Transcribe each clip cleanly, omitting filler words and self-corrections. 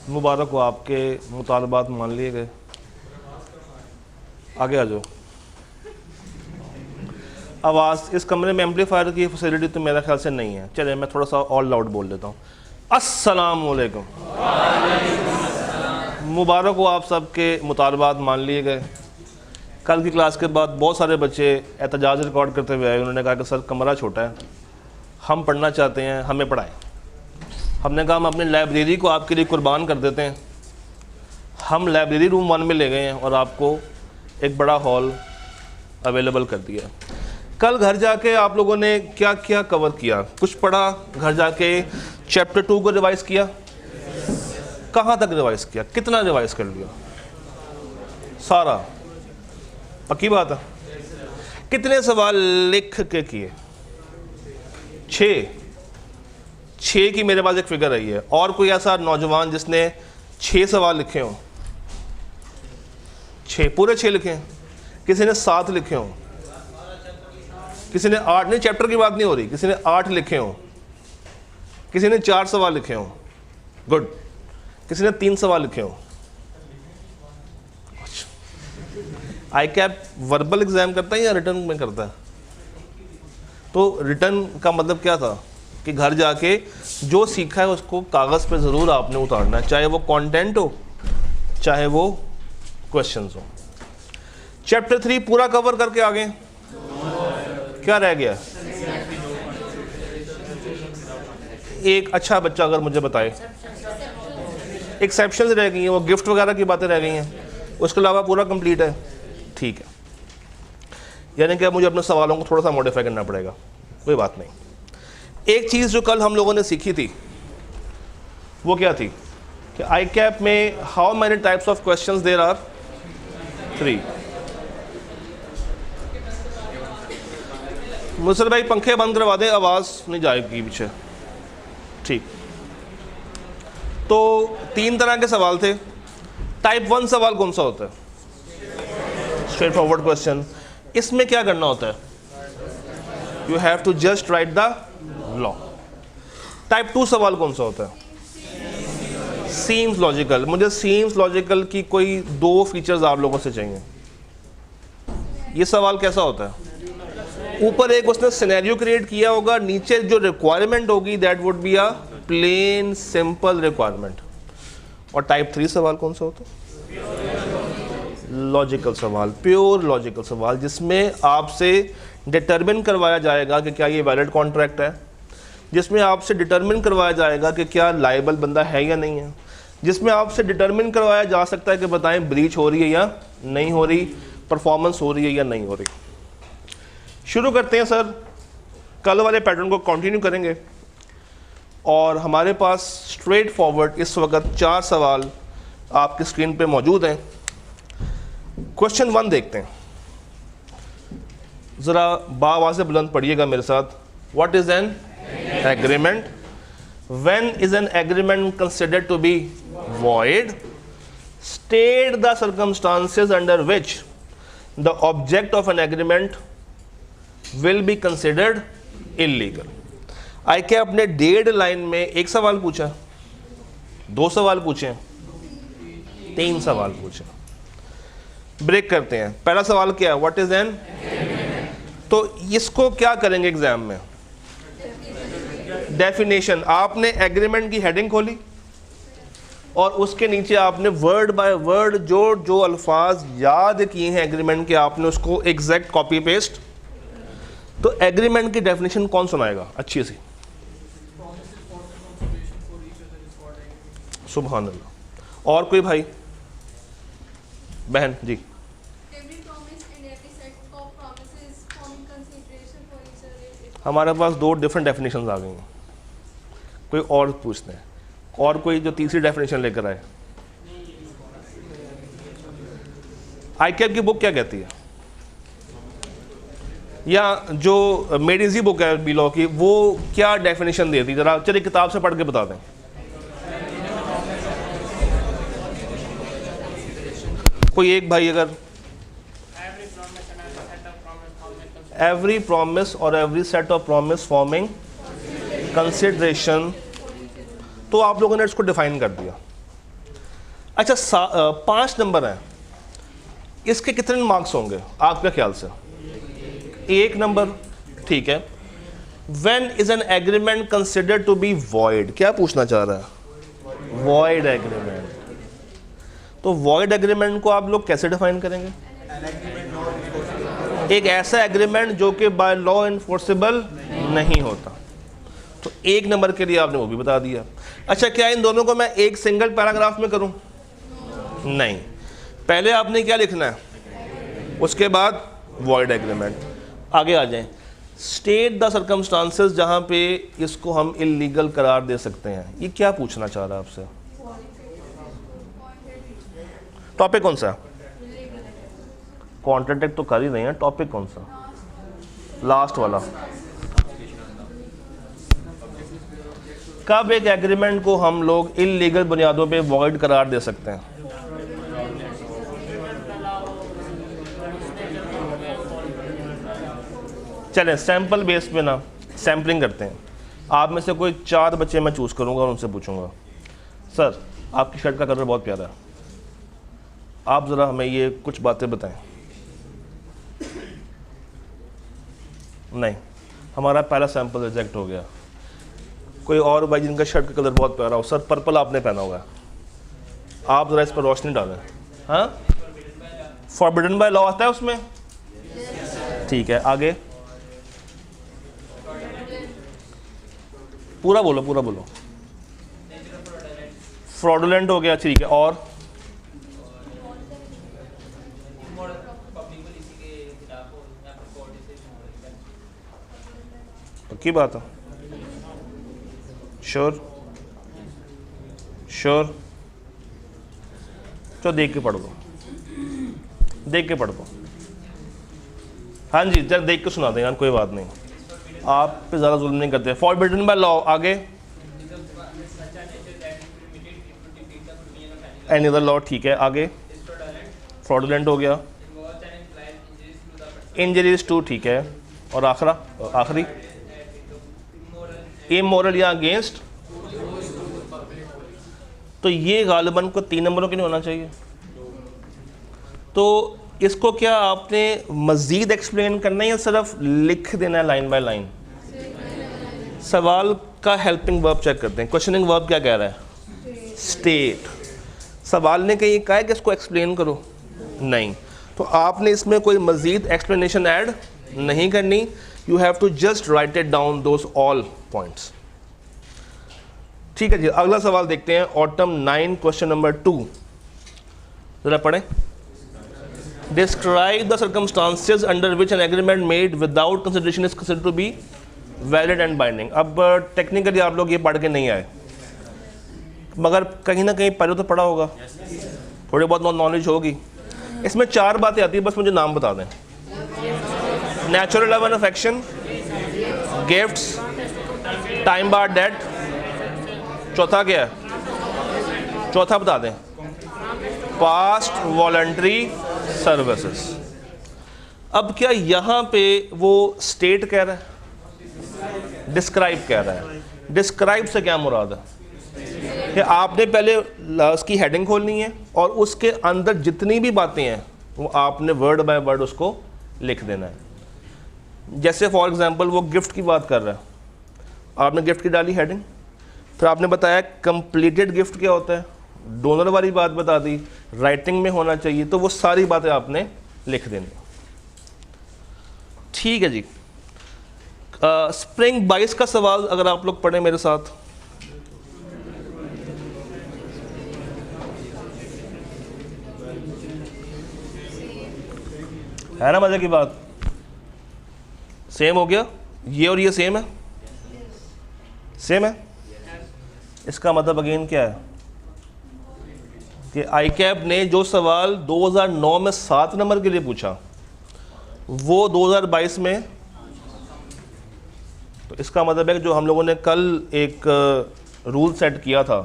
मुबारक हो, आपके मुतालबात मान लिए गए। आगे आ जाओ। आवाज़, इस कमरे में एम्पलीफायर की फैसिलिटी तो मेरा ख्याल से नहीं है। चलिए मैं थोड़ा सा और लाउड बोल देता हूँ। अस्सलाम वालेकुम। मुबारक हो, आप सबके मुतालबात मान लिए गए। कल की क्लास के बाद बहुत सारे बच्चे एहतजाज रिकॉर्ड करते हुए आए। उन्होंने कहा कि सर कमरा छोटा है, हम पढ़ना चाहते हैं, हमें पढ़ाएं। हमने कहा हम अपनी लाइब्रेरी को आपके लिए कुर्बान कर देते हैं। हम लाइब्रेरी रूम 1 में ले गए हैं और आपको एक बड़ा हॉल अवेलेबल कर दिया। कल घर जाके आप लोगों ने क्या क्या कवर किया? कुछ पढ़ा? घर जाके चैप्टर 2 को रिवाइज़ किया? कहाँ तक रिवाइज़ किया? कितना रिवाइज़ कर लिया? सारा? पक्की बात है? कितने सवाल लिख के किए? 6 की मेरे पास एक फिगर आई है। और कोई ऐसा नौजवान जिसने 6 सवाल लिखे हों? 6 पूरे 6 लिखे हैं? किसी ने 7 लिखे हों? किसी ने 8? नहीं, चैप्टर की बात नहीं हो रही। किसी ने 8 लिखे हों? किसी ने 4 सवाल लिखे हों? गुड। किसी ने 3 सवाल लिखे हों? आई कैप वर्बल एग्जाम करता है या रिटर्न में करता है? तो रिटर्न का मतलब क्या था कि घर जाके जो सीखा है उसको कागज़ पे ज़रूर आपने उतारना है, चाहे वो कंटेंट हो चाहे वो क्वेश्चंस हो। चैप्टर 3 पूरा कवर करके आ गए। क्या रह गया? एक अच्छा बच्चा अगर मुझे बताए। एक्सेप्शंस रह गई हैं, वो गिफ्ट वगैरह की बातें रह गई हैं, उसके अलावा पूरा कंप्लीट है। ठीक है, यानी कि अब मुझे अपने सवालों को थोड़ा सा मॉडिफाई करना पड़ेगा। कोई बात नहीं। एक चीज़ जो कल हम लोगों ने सीखी थी वो क्या थी कि आई कैप में how many types of questions there are? 3। मुसर भाई पंखे बंद करवा दें, आवाज़ नहीं जाएगी पीछे। ठीक, तो 3 तरह के सवाल थे। टाइप 1 सवाल कौन सा होता है? Straight forward question. इसमें क्या करना होता है? You have to just write the law. Type 2 सवाल कौन सा होता है? Seems logical. मुझे सीम्स लॉजिकल की कोई 2 फीचर्स आप लोगों से चाहिए। ये सवाल कैसा होता है? ऊपर एक उसने सिनेरियो क्रिएट किया होगा, नीचे जो रिक्वायरमेंट होगी that would be a plain simple requirement. और टाइप 3 सवाल कौन सा होता है? लॉजिकल सवाल, प्योर लॉजिकल सवाल, जिसमें आपसे डिटरमिन करवाया जाएगा कि क्या ये वैलिड कॉन्ट्रैक्ट है, जिसमें आपसे डिटरमिन करवाया जाएगा कि क्या लायबल बंदा है या नहीं है, जिसमें आपसे डिटरमिन करवाया जा सकता है कि बताएं ब्रीच हो रही है या नहीं हो रही, परफॉर्मेंस हो रही है या नहीं हो रही। शुरू करते हैं सर, कल वाले पैटर्न को कंटिन्यू करेंगे। और हमारे पास स्ट्रेट फॉरवर्ड इस वक्त 4 सवाल आपकी स्क्रीन पे मौजूद हैं। क्वेश्चन 1 देखते हैं, ज़रा बावाज़ बुलंद पढ़िएगा मेरे साथ। What is an agreement? When is an agreement considered to be void? State the circumstances under which the object of an agreement will be considered illegal. आई क्या अपने 1.5 लाइन में 1 सवाल पूछा, 2 सवाल पूछे, 3 सवाल पूछे। ब्रेक करते हैं। पहला सवाल क्या है? What is an? तो इसको क्या करेंगे एग्जाम में? डेफिनेशन। आपने एग्रीमेंट की हेडिंग खोली और उसके नीचे आपने वर्ड बाय वर्ड जो जो अल्फाज याद किए हैं एग्रीमेंट के, आपने उसको एग्जैक्ट कॉपी पेस्ट। तो एग्रीमेंट की डेफिनेशन कौन सुनाएगा अच्छी सी? सुभान अल्लाह। और कोई भाई बहन जी? हमारे पास 2 डिफरेंट डेफिनेशन आ गई हैं। कोई और पूछते हैं, और कोई जो तीसरी डेफिनेशन लेकर आए। आईकैप की बुक क्या कहती है, या जो मेड इजी बुक है बी लॉ की, वो क्या डेफिनेशन देती है? जरा चलिए किताब से पढ़ के बता दें। कोई एक भाई अगर एवरी प्रॉमिस और every set of promise forming consideration, तो आप लोगों ने इसको डिफाइन कर दिया। अच्छा 5 नंबर हैं, इसके कितने मार्क्स होंगे आपके ख्याल से? 1 नंबर, ठीक है। When is an agreement considered to be void, क्या पूछना चाह रहा है? Void agreement. तो वॉइड एग्रीमेंट को आप लोग कैसे डिफाइन करेंगे? एक ऐसा एग्रीमेंट जो कि बाय लॉ इन्फोर्सेबल नहीं होता। तो 1 नंबर के लिए आपने वो भी बता दिया। अच्छा, क्या इन दोनों को मैं एक सिंगल पैराग्राफ में करूं? नहीं, पहले आपने क्या लिखना है, उसके बाद वॉइड एग्रीमेंट। आगे आ जाएं, स्टेट द सर्कमस्टांसेस जहां पे इसको हम इलीगल करार दे सकते हैं। ये क्या पूछना चाह रहा है आपसे? टॉपिक कौन सा? कॉन्ट्रैक्ट तो कर ही नहीं है, टॉपिक कौन सा? लास्ट वाला। कब एक एग्रीमेंट को हम लोग इलीगल बुनियादों पे वॉइड करार दे सकते हैं? चलें सैंपल बेस पे ना सैम्पलिंग करते हैं। आप में से कोई 4 बच्चे मैं चूज़ करूंगा और उनसे पूछूंगा, सर आपकी शर्ट का कलर बहुत प्यारा है, आप ज़रा हमें ये कुछ बातें बताएं। नहीं, हमारा पहला सैंपल रिजेक्ट हो गया। कोई और भाई जिनका शर्ट का कलर बहुत प्यारा हो, सर पर्पल आपने पहना हुआ है, आप ज़रा इस पर रोशनी डालें। हाँ, फॉरबिडन बाय लॉ आता है उसमें? ठीक है, आगे पूरा बोलो, पूरा बोलो। फ्रॉडुलेंट हो गया, ठीक है, और पक्की बात है? Sure sure? तो देख के पढ़ दो, देख के पढ़ दो। हाँ जी, जरा देख के सुना दें यार, कोई बात नहीं, आप पे ज़्यादा जुल्म नहीं करते। फॉरबिडन बाय लॉ, आगे एनी अदर लॉ, ठीक है, आगे फ्रॉडुलेंट हो गया, इंजरीज टू, ठीक है, और आखिरी इमोरल या अगेंस्ट। तो ये गालिबन को 3 नंबरों के नहीं होना चाहिए। तो इसको क्या आपने मज़ीद एक्सप्लेन करना है या सिर्फ लिख देना है लाइन बाय लाइन? सवाल का हेल्पिंग वर्ब चेक करते हैं। क्वेश्चनिंग वर्ब क्या कह रहा है? स्टेट। सवाल ने कहीं कहा है कि इसको एक्सप्लेन करो? नहीं। तो आपने इसमें कोई मज़ीद एक्सप्लेनेशन ऐड नहीं करनी। You have to just write it down those all points. ठीक है जी, अगला सवाल देखते हैं। ऑटम 9 क्वेश्चन नंबर 2, जरा पढ़ें। Describe the circumstances under which an agreement made without consideration is considered to be valid and binding. अब टेक्निकली आप लोग ये पढ़ के नहीं आए, मगर कहीं ना कहीं पहले तो पढ़ा होगा, थोड़ी बहुत नॉलेज होगी। इसमें 4 बातें आती है, बस मुझे नाम बता दें। Natural love and affection, gifts, time bar debt, चौथा क्या है? चौथा बता दें, पास्ट वॉलंटरी सर्विसेज। अब क्या यहाँ पे वो स्टेट कह रहा है, डिस्क्राइब कह रहा है? डिस्क्राइब से क्या मुराद है कि आपने पहले उसकी हेडिंग खोलनी है और उसके अंदर जितनी भी बातें हैं वो आपने वर्ड बाय वर्ड उसको लिख देना है। जैसे फॉर एग्जांपल वो गिफ्ट की बात कर रहा है, आपने गिफ्ट की डाली हेडिंग, फिर आपने बताया कंप्लीटेड गिफ्ट क्या होता है, डोनर वाली बात बता दी, राइटिंग में होना चाहिए, तो वो सारी बातें आपने लिख देनी। ठीक है जी। स्प्रिंग 22 का सवाल अगर आप लोग पढ़ें मेरे साथ। है ना मजे की बात? सेम हो गया, ये और ये सेम है, सेम है। इसका मतलब अगेन क्या है कि आईकैप ने जो सवाल 2009 में 7 नंबर के लिए पूछा वो 2022 में, तो इसका मतलब है कि जो हम लोगों ने कल एक रूल सेट किया था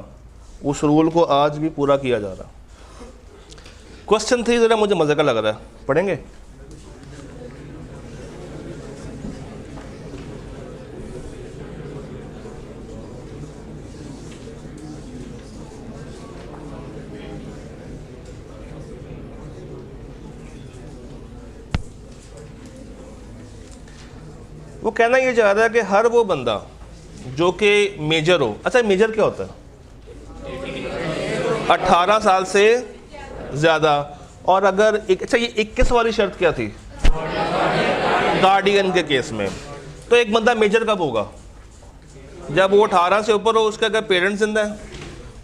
उस रूल को आज भी पूरा किया जा रहा। क्वेश्चन 3 ज़रा मुझे मज़े का लग रहा है, पढ़ेंगे? वो कहना ये चाह रहा है कि हर वो बंदा जो कि मेजर हो, अच्छा मेजर क्या होता है? 18 साल से ज़्यादा, और अगर अच्छा ये 21 वाली शर्त क्या थी? गार्डियन के केस में। तो एक बंदा मेजर कब होगा? जब वो 18 से ऊपर हो, उसके अगर पेरेंट्स जिंदा है,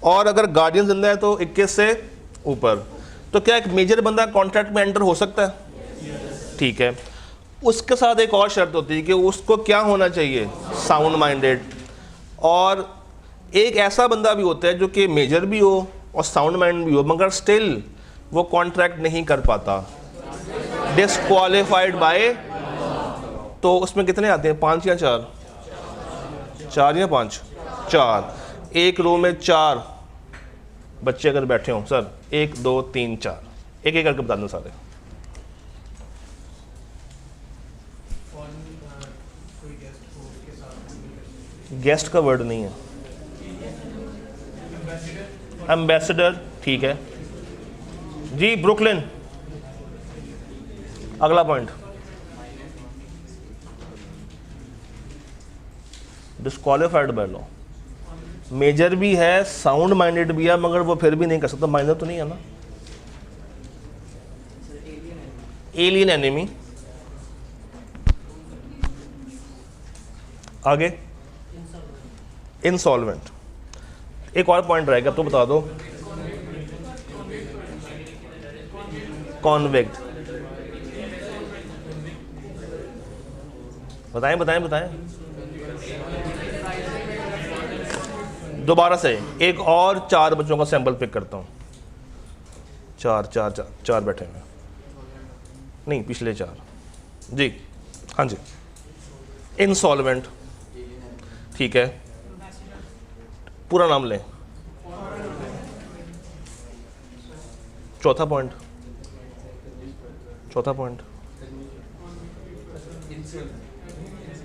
और अगर गार्डियन जिंदा है तो 21 से ऊपर। तो क्या एक मेजर बंदा कॉन्ट्रैक्ट में एंटर हो सकता है? ठीक है। उसके साथ एक और शर्त होती है कि उसको क्या होना चाहिए? Sound minded. और एक ऐसा बंदा भी होता है जो कि मेजर भी हो और साउंड माइंड भी हो, मगर स्टिल वो कॉन्ट्रैक्ट नहीं कर पाता, डिस्क्वालिफाइड बाय। तो उसमें कितने आते हैं? 5 या 4? 4 या 5? 4। एक रो में 4 बच्चे अगर बैठे हों, सर 1 2 3 4, एक एक करके बता दो सारे। गेस्ट का वर्ड नहीं है, एम्बेसडर। ठीक है जी। ब्रुकलिन, अगला point. Disqualified by law. Major भी है, साउंड माइंडेड भी है, मगर वो फिर भी नहीं कर सकता। माइनर तो नहीं है ना? Alien enemy. आगे इंसॉल्वेंट। एक और पॉइंट रहेगा, अब तो बता दो। कॉन्विक्ट। बताएं बताएं बताएं। दोबारा से एक और 4 बच्चों का सैंपल पिक करता हूं। 4 बैठे हुए, नहीं पिछले 4 जी। हाँ जी, इंसॉल्वेंट। ठीक है, पूरा नाम लें। चौथा पॉइंट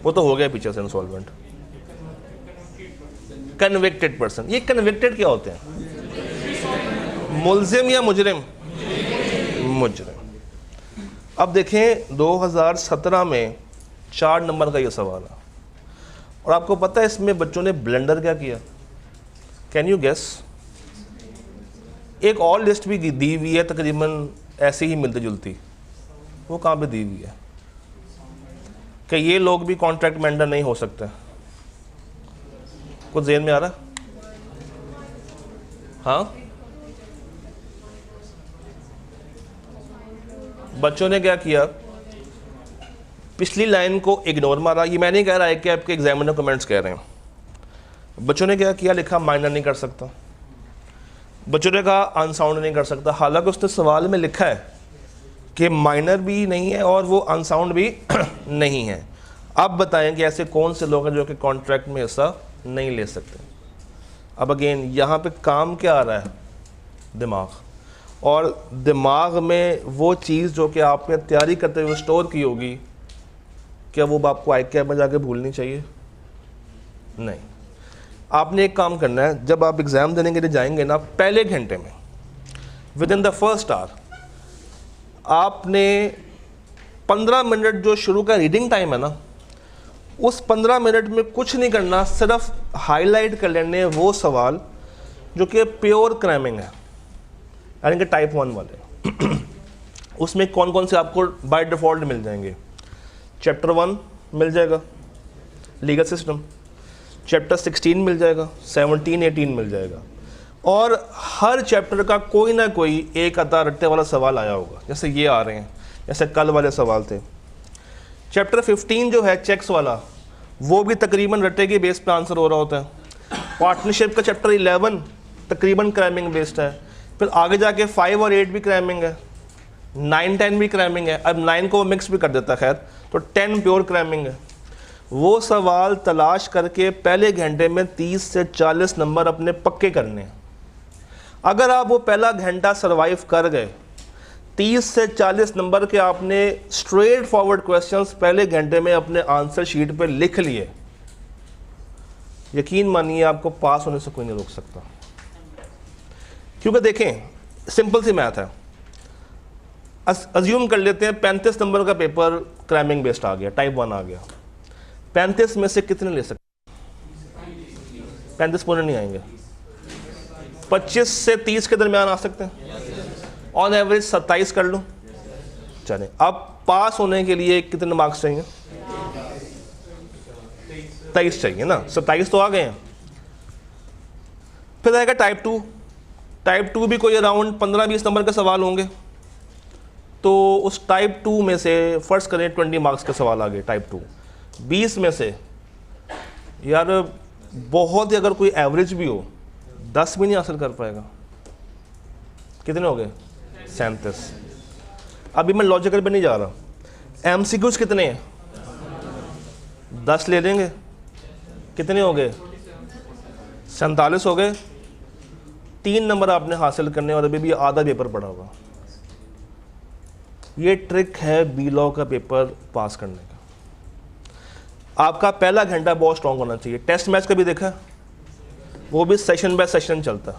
वो तो हो गया पीछे से। इंसॉल्वेंट। Convicted person. ये कन्विक्टेड क्या होते हैं? मुल्जिम या मुजरिम? मुजरिम। अब देखें 2017 में 4 नंबर का ये सवाल है, और आपको पता है इसमें बच्चों ने ब्लेंडर क्या किया? Can you guess? एक और लिस्ट भी दी हुई है तकरीबन ऐसी ही मिलती जुलती। वो कहाँ पे दी हुई है कि ये लोग भी कॉन्ट्रैक्ट मेंबर नहीं हो सकते? कुछ ज़हन में आ रहा? हाँ, बच्चों ने क्या किया? पिछली लाइन को इग्नोर मारा। ये मैं नहीं कह रहा है कि आपके एग्जामिनर कमेंट्स कह रहे हैं। बच्चों ने क्या किया? लिखा माइनर नहीं कर सकता। बच्चों ने कहा अनसाउंड नहीं कर सकता, हालांकि उसने सवाल में लिखा है कि माइनर भी नहीं है और वो अनसाउंड भी नहीं है। अब बताएं कि ऐसे कौन से लोग हैं जो कि कॉन्ट्रैक्ट में हिस्सा नहीं ले सकते? अब अगेन यहाँ पे काम क्या आ रहा है? दिमाग। और दिमाग में वो चीज़ जो कि आपने तैयारी करते हुए स्टोर की होगी, क्या वो आपको आई कैब में जाके भूलनी चाहिए? नहीं। आपने एक काम करना है, जब आप एग्ज़ाम देने के लिए जाएंगे ना, पहले घंटे में with in the first hour आपने 15 मिनट जो शुरू का रीडिंग टाइम है ना, उस 15 मिनट में कुछ नहीं करना, सिर्फ हाईलाइट कर लेने वो सवाल जो कि प्योर क्रैमिंग है, यानी कि टाइप 1 वाले। उसमें कौन कौन से आपको बाय डिफ़ॉल्ट मिल जाएंगे? चैप्टर 1 मिल जाएगा, लीगल सिस्टम। चैप्टर 16 मिल जाएगा, 17 18 मिल जाएगा। और हर चैप्टर का कोई ना कोई एक आधा रट्टे वाला सवाल आया होगा, जैसे ये आ रहे हैं, जैसे कल वाले सवाल थे। चैप्टर 15 जो है चेक्स वाला, वो भी तकरीबन रट्टे के बेस पे आंसर हो रहा होता है। पार्टनरशिप का चैप्टर 11 तकरीबन क्रैमिंग बेस्ड है। फिर आगे जाके 5 और 8 भी क्रैमिंग है, 9 10 भी क्रैमिंग है। अब 9 को मिक्स भी कर देता, खैर तो 10 प्योर क्रैमिंग है। वो सवाल तलाश करके पहले घंटे में 30 से 40 नंबर अपने पक्के करने हैं। अगर आप वो पहला घंटा सरवाइव कर गए, 30 से 40 नंबर के आपने स्ट्रेट फॉरवर्ड क्वेश्चंस पहले घंटे में अपने आंसर शीट पे लिख लिए, यकीन मानिए आपको पास होने से कोई नहीं रोक सकता। क्योंकि देखें, सिंपल सी मैथ है। अज्यूम कर लेते हैं 35 नंबर का पेपर क्रैमिंग बेस्ड आ गया, टाइप 1 आ गया। 35 में से कितने ले सकते? 35 पूरे नहीं आएंगे। 25 से 30 के दरमियान आ सकते हैं। ऑन एवरेज 27 कर लो। चले, अब पास होने के लिए कितने मार्क्स चाहिए? 23 चाहिए ना। 27 तो आ गए हैं। फिर आएगा टाइप 2। टाइप 2 भी कोई अराउंड 15-20 नंबर के सवाल होंगे। तो उस टाइप 2 में से फर्स्ट करें 20 मार्क्स के सवाल आ गए टाइप 2। 20 में से यार बहुत ही, अगर कोई एवरेज भी हो 10 भी नहीं हासिल कर पाएगा। कितने हो गए? 37। अभी मैं लॉजिकल पे नहीं जा रहा। एमसीक्यूज कितने हैं? 10 ले लेंगे। कितने हो गए? 47 हो गए। 3 नंबर आपने हासिल करने और अभी भी आधा पेपर पड़ा हुआ। ये ट्रिक है बी लॉ का पेपर पास करने का। आपका पहला घंटा बहुत स्ट्रांग होना चाहिए। टेस्ट मैच का भी देखा है, वो भी सेशन बाय सेशन चलता है।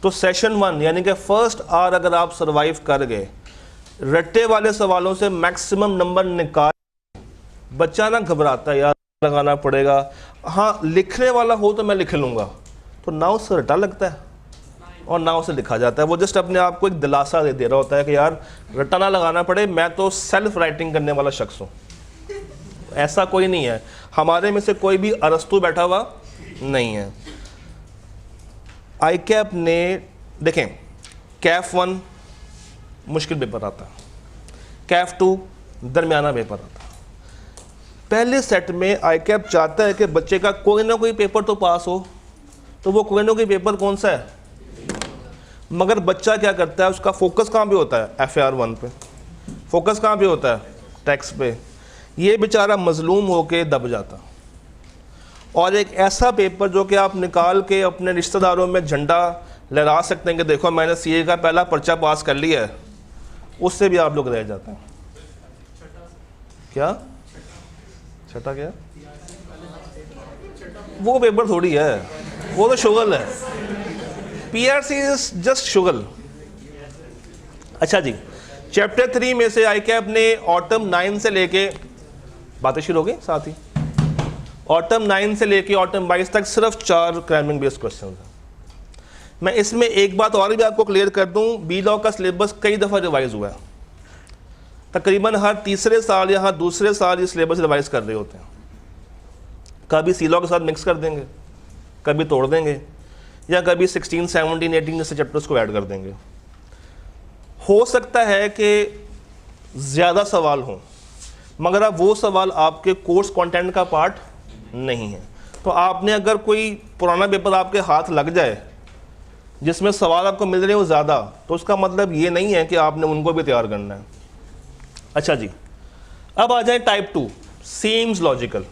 तो सेशन 1 यानी कि फर्स्ट आवर अगर आप सरवाइव कर गए, रट्टे वाले सवालों से मैक्सिमम नंबर निकाल, बच्चा ना घबराता है यार लगाना पड़ेगा, हाँ लिखने वाला हो तो मैं लिख लूँगा, तो ना उससे रट्टा लगता है और ना उसे लिखा जाता है। वो जस्ट अपने आप को एक दिलासा दे रहा होता है कि यार रट्टा ना लगाना पड़े, मैं तो सेल्फ राइटिंग करने वाला शख्स हूँ। ऐसा कोई नहीं है, हमारे में से कोई भी अरस्तु बैठा हुआ नहीं है। आई कैप ने देखें, कैफ 1 मुश्किल पेपर आता है, कैफ 2 दरमियाना पेपर आता है। पहले सेट में आई कैप चाहता है कि बच्चे का कोई ना कोई पेपर तो पास हो, तो वो कोई ना कोई पेपर कौन सा है? मगर बच्चा क्या करता है, उसका फोकस कहाँ पे होता है? FAR 1 पे। फोकस कहाँ पे होता है? टैक्स पे। ये बेचारा मजलूम होके दब जाता। और एक ऐसा पेपर जो कि आप निकाल के अपने रिश्तेदारों में झंडा लहरा सकते हैं कि देखो मैंने CA का पहला पर्चा पास कर लिया है, उससे भी आप लोग रह जाते हैं। क्या छठा? क्या वो पेपर थोड़ी है, वो तो शुगल है। PRC इज जस्ट शुगल। अच्छा जी, चैप्टर 3 में से आई कैप ने ऑटम 9 से लेके, बातें शुरू हो गई साथ ही, ऑटम 9 से लेके ऑटम 22 तक सिर्फ 4 क्राइमिंग बेस्ड क्वेश्चन हैं। मैं इसमें एक बात और भी आपको क्लियर कर दूं, बी लॉ का सिलेबस कई दफ़ा रिवाइज हुआ है। तकरीबन हर तीसरे साल या हर दूसरे साल ये सिलेबस रिवाइज कर रहे होते हैं। कभी सी लॉ के साथ मिक्स कर देंगे, कभी तोड़ देंगे, या कभी 16, 17, 18 जैसे चैप्टर्स को ऐड कर देंगे। हो सकता है कि ज़्यादा सवाल हों, मगर अब वो सवाल आपके कोर्स कंटेंट का पार्ट नहीं है। तो आपने अगर कोई पुराना पेपर आपके हाथ लग जाए जिसमें सवाल आपको मिल रहे हो ज़्यादा, तो उसका मतलब ये नहीं है कि आपने उनको भी तैयार करना है। अच्छा जी, अब आ जाए टाइप 2, सीम्स लॉजिकल।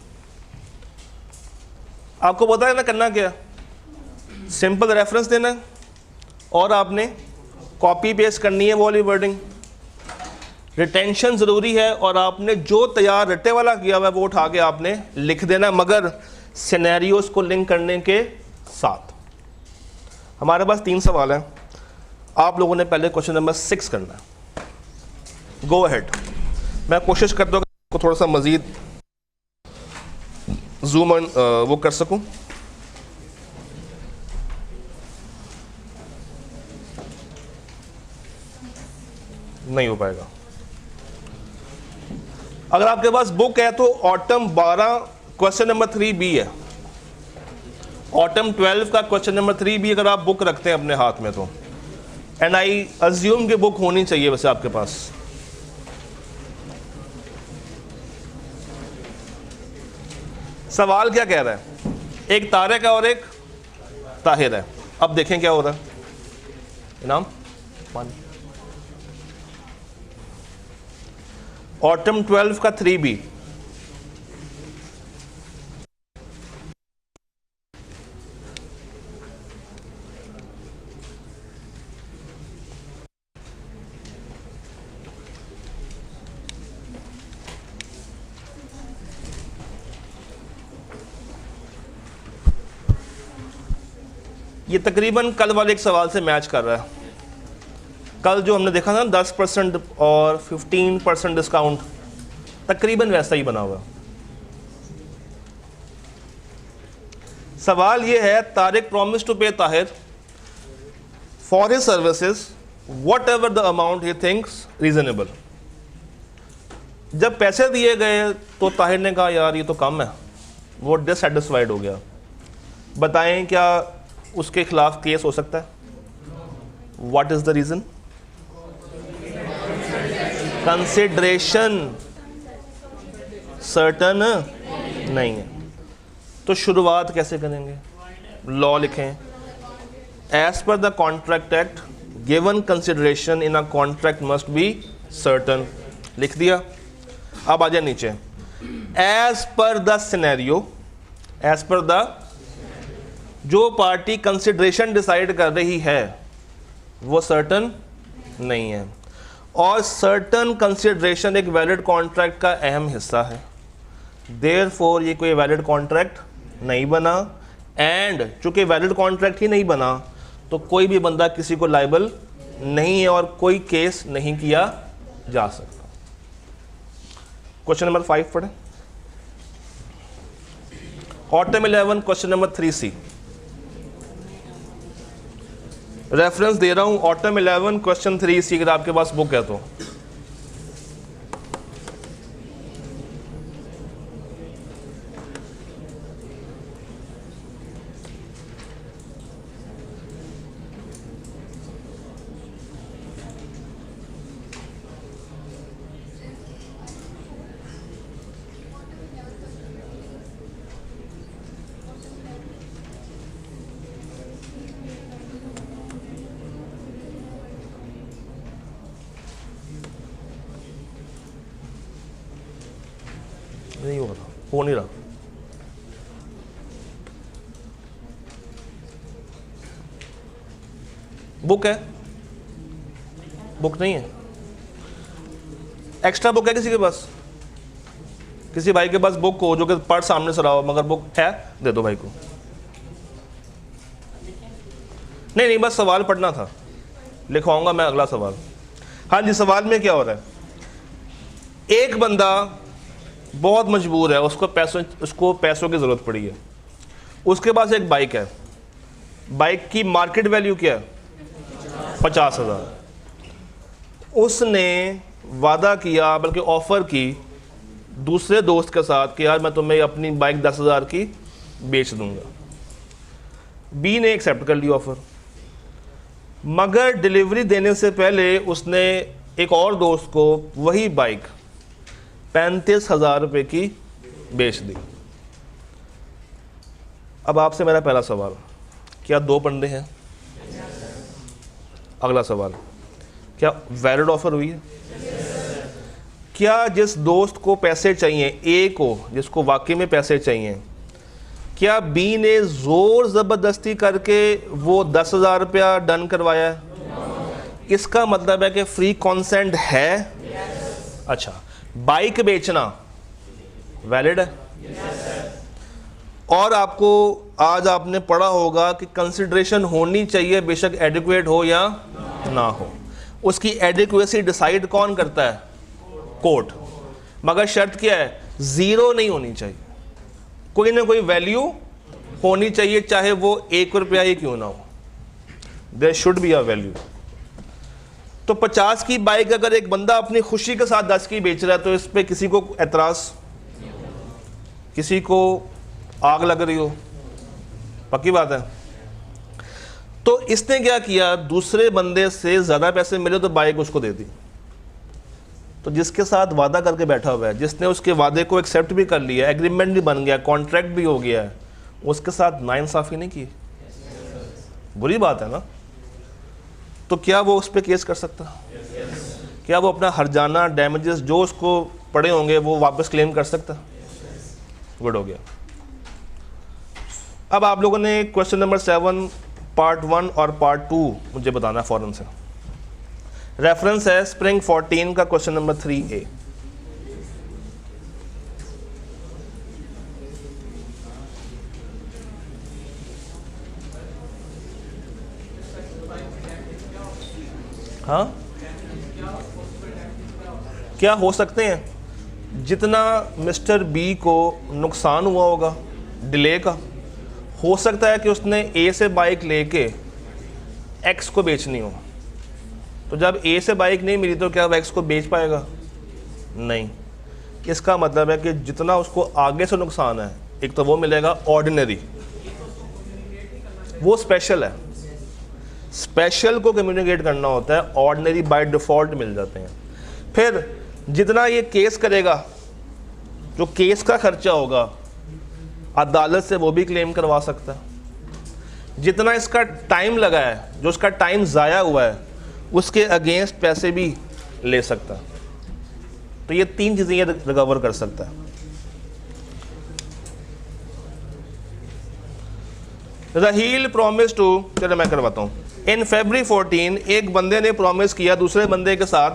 आपको पता है ना करना क्या? सिंपल रेफरेंस देना है और आपने कॉपी पेस्ट करनी है वो वाली वर्डिंग। रिटेंशन ज़रूरी है और आपने जो तैयार रट्टे वाला किया हुआ है वो उठा के आपने लिख देना, मगर सिनेरियोस को लिंक करने के साथ। हमारे पास 3 सवाल हैं, आप लोगों ने पहले क्वेश्चन नंबर 6 करना है। Go ahead. मैं कोशिश करता हूँ कि थोड़ा सा मज़ीद जूम वो कर सकूँ। नहीं हो पाएगा। अगर आपके पास बुक है तो ऑटम 12 क्वेश्चन नंबर 3B है, ऑटम 12 का क्वेश्चन नंबर 3B अगर आप बुक रखते हैं अपने हाथ में तो, एंड आई अज्यूम कि बुक होनी चाहिए वैसे आपके पास। सवाल क्या कह रहा है? एक तारिक है और एक ताहिर है। अब देखें क्या हो रहा है। इनाम ऑटम 12 का 3B, ये तकरीबन कल वाले एक सवाल से मैच कर रहा है। कल जो हमने देखा था 10% और 15% डिस्काउंट, तकरीबन वैसा ही बना हुआ है। सवाल ये है, तारिक प्रॉमिस टू पे Tahir for his services what ever the amount he thinks reasonable. जब पैसे दिए गए तो ताहिर ने कहा यार ये तो कम है, वो डिससेटिस्फाइड हो गया। बताएं क्या उसके खिलाफ केस हो सकता है? What is the reason? Consideration certain नहीं है। तो शुरुआत कैसे करेंगे? लॉ लिखें, as per the contract act given consideration in a contract must be certain, लिख दिया। अब आ जाए नीचे, as per the scenario, as per the, जो पार्टी कंसिडरेशन डिसाइड कर रही है वो सर्टन नहीं है, और सर्टन कंसिडरेशन एक वैलिड कॉन्ट्रैक्ट का अहम हिस्सा है। देयरफॉर ये कोई वैलिड कॉन्ट्रैक्ट नहीं बना, एंड चूंकि वैलिड कॉन्ट्रैक्ट ही नहीं बना तो कोई भी बंदा किसी को लायबल नहीं है और कोई केस नहीं किया जा सकता। क्वेश्चन नंबर 5 पढ़ें। Autumn 11 question number 3C। Reference दे रहा हूं, ऑटम 11 क्वेश्चन 3C, अगर आपके पास बुक है तो। नहीं हो रहा, हो नहीं रहा। बुक है? बुक नहीं है? एक्स्ट्रा बुक है किसी के पास? किसी भाई के पास बुक हो जो कि पढ़ सामने से रहा हो, मगर बुक है, दे दो भाई को। नहीं नहीं, बस सवाल पढ़ना था, लिखवाऊंगा मैं अगला सवाल। हाँ जी, सवाल में क्या हो रहा है? एक बंदा बहुत मजबूर है, उसको पैसों की ज़रूरत पड़ी है। उसके पास एक बाइक है, बाइक की मार्केट वैल्यू क्या है? 50,000। उसने वादा किया, बल्कि ऑफ़र की दूसरे दोस्त के साथ कि यार मैं तुम्हें अपनी बाइक 10,000 की बेच दूंगा। बी ने एक्सेप्ट कर लिया ऑफ़र, मगर डिलीवरी देने से पहले उसने एक और दोस्त को वही बाइक 35,000 रुपये की बेच दी। अब आपसे मेरा पहला सवाल, क्या दो बंदे हैं? अगला सवाल, क्या वैलिड ऑफर हुई है? क्या जिस दोस्त को पैसे चाहिए, ए को, जिसको वाकई में पैसे चाहिए, क्या बी ने जोर ज़बरदस्ती करके वो 10,000 रुपया डन करवाया है? इसका मतलब है कि फ्री कॉन्सेंट है। अच्छा, बाइक बेचना वैलिड है। और आपको आज आपने पढ़ा होगा कि कंसिडरेशन होनी चाहिए, बेशक एडिक्वेट हो या ना हो। उसकी एडिक्वेसी डिसाइड कौन करता है? कोर्ट। मगर शर्त क्या है? ज़ीरो नहीं होनी चाहिए, कोई ना कोई वैल्यू होनी चाहिए, चाहे वो 1 रुपया ही क्यों ना हो। There should be a value. तो 50 की बाइक अगर एक बंदा अपनी खुशी के साथ 10 की बेच रहा है तो इस पे किसी को एतराज़, किसी को आग लग रही हो? पक्की बात है। तो इसने क्या किया, दूसरे बंदे से ज़्यादा पैसे मिले तो बाइक उसको दे दी। तो जिसके साथ वादा करके बैठा हुआ है, जिसने उसके वादे को एक्सेप्ट भी कर लिया, एग्रीमेंट भी बन गया, कॉन्ट्रैक्ट भी हो गया है, उसके साथ नाइंसाफ़ी नहीं की, बुरी बात है ना। तो क्या वो उस पर केस कर सकता? क्या वो अपना हर्जाना, डैमेजेस जो उसको पड़े होंगे वो वापस क्लेम कर सकता? गुड हो गया। अब आप लोगों ने क्वेश्चन नंबर 7 पार्ट 1 और पार्ट 2 मुझे बताना है फ़ौरन से। रेफरेंस है स्प्रिंग 14 का क्वेश्चन नंबर 3A। हाँ, क्या हो सकते हैं? जितना मिस्टर बी को नुकसान हुआ होगा डिले का, हो सकता है कि उसने ए से बाइक लेके एक्स को बेचनी हो, तो जब ए से बाइक नहीं मिली तो क्या वो एक्स को बेच पाएगा? नहीं। इसका मतलब है कि जितना उसको आगे से नुकसान है, एक तो वो मिलेगा ऑर्डिनरी, वो स्पेशल है, स्पेशल को कम्युनिकेट करना होता है, ऑर्डिनरी बाय डिफ़ॉल्ट मिल जाते हैं। फिर जितना ये केस करेगा, जो केस का खर्चा होगा अदालत से वो भी क्लेम करवा सकता है। जितना इसका टाइम लगा है, जो उसका टाइम ज़ाया हुआ है, उसके अगेंस्ट पैसे भी ले सकता है। तो ये 3 चीज़ें ये रिकवर कर सकता है। रहील प्रॉमिस टू, चलो मैं करवाता हूँ। इन February 14 एक बंदे ने प्रॉमिस किया दूसरे बंदे के साथ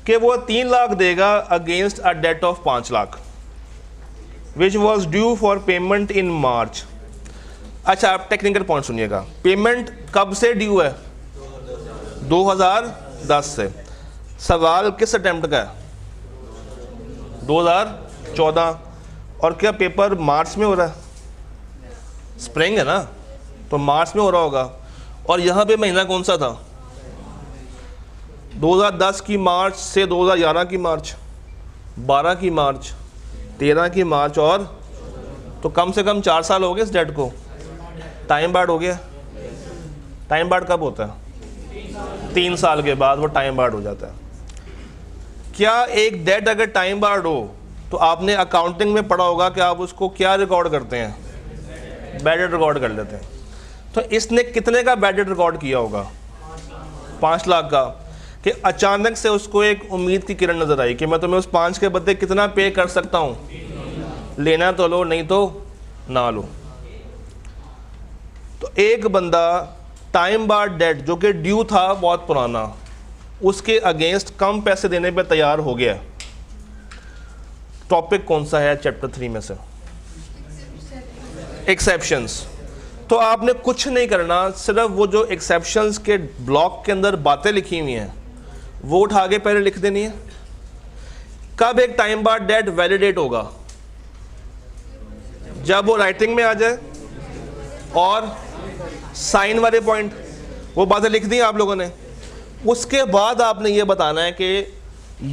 कि वो 3 लाख देगा against a debt of 5 lakh which was due for payment in March. अच्छा, आप टेक्निकल पॉइंट सुनिएगा। पेमेंट कब से ड्यू है? 2010 से। सवाल किस अटेम्प्ट का है? 2014। और क्या पेपर मार्च में हो रहा है? स्प्रिंग है ना, तो मार्च में हो रहा होगा। और यहाँ पे महीना कौन सा था? 2010 की मार्च से 2011 की मार्च, 12 की मार्च, 13 की मार्च, और तो कम से कम 4 साल हो गए इस डेट को। टाइम बार्ड हो गया। टाइम बार्ड कब होता है? 3 साल के बाद वो टाइम बार्ड हो जाता है। क्या एक डेट अगर टाइम बार्ड हो तो आपने अकाउंटिंग में पढ़ा होगा कि आप उसको क्या रिकॉर्ड करते हैं? बैड डेट रिकॉर्ड कर लेते हैं। तो इसने कितने का बैड डेट रिकॉर्ड किया होगा? 5 लाख का। कि अचानक से उसको एक उम्मीद की किरण नजर आई कि मैं तुम्हें उस 5 के बदले कितना पे कर सकता हूँ, लेना तो लो नहीं तो ना लो। तो एक बंदा टाइम बार्ड डेट जो कि ड्यू था बहुत पुराना, उसके अगेंस्ट कम पैसे देने पे तैयार हो गया। टॉपिक कौन सा है चैप्टर 3 में से? एक्सेप्शंस। तो आपने कुछ नहीं करना, सिर्फ वो जो एक्सेप्शंस के ब्लॉक के अंदर बातें लिखी हुई हैं वो उठा के पहले लिख देनी है। कब एक टाइम बार्ड डेट वैलिडेट होगा? जब वो राइटिंग में आ जाए और साइन वाले पॉइंट, वो बातें लिख दी आप लोगों ने। उसके बाद आपने ये बताना है कि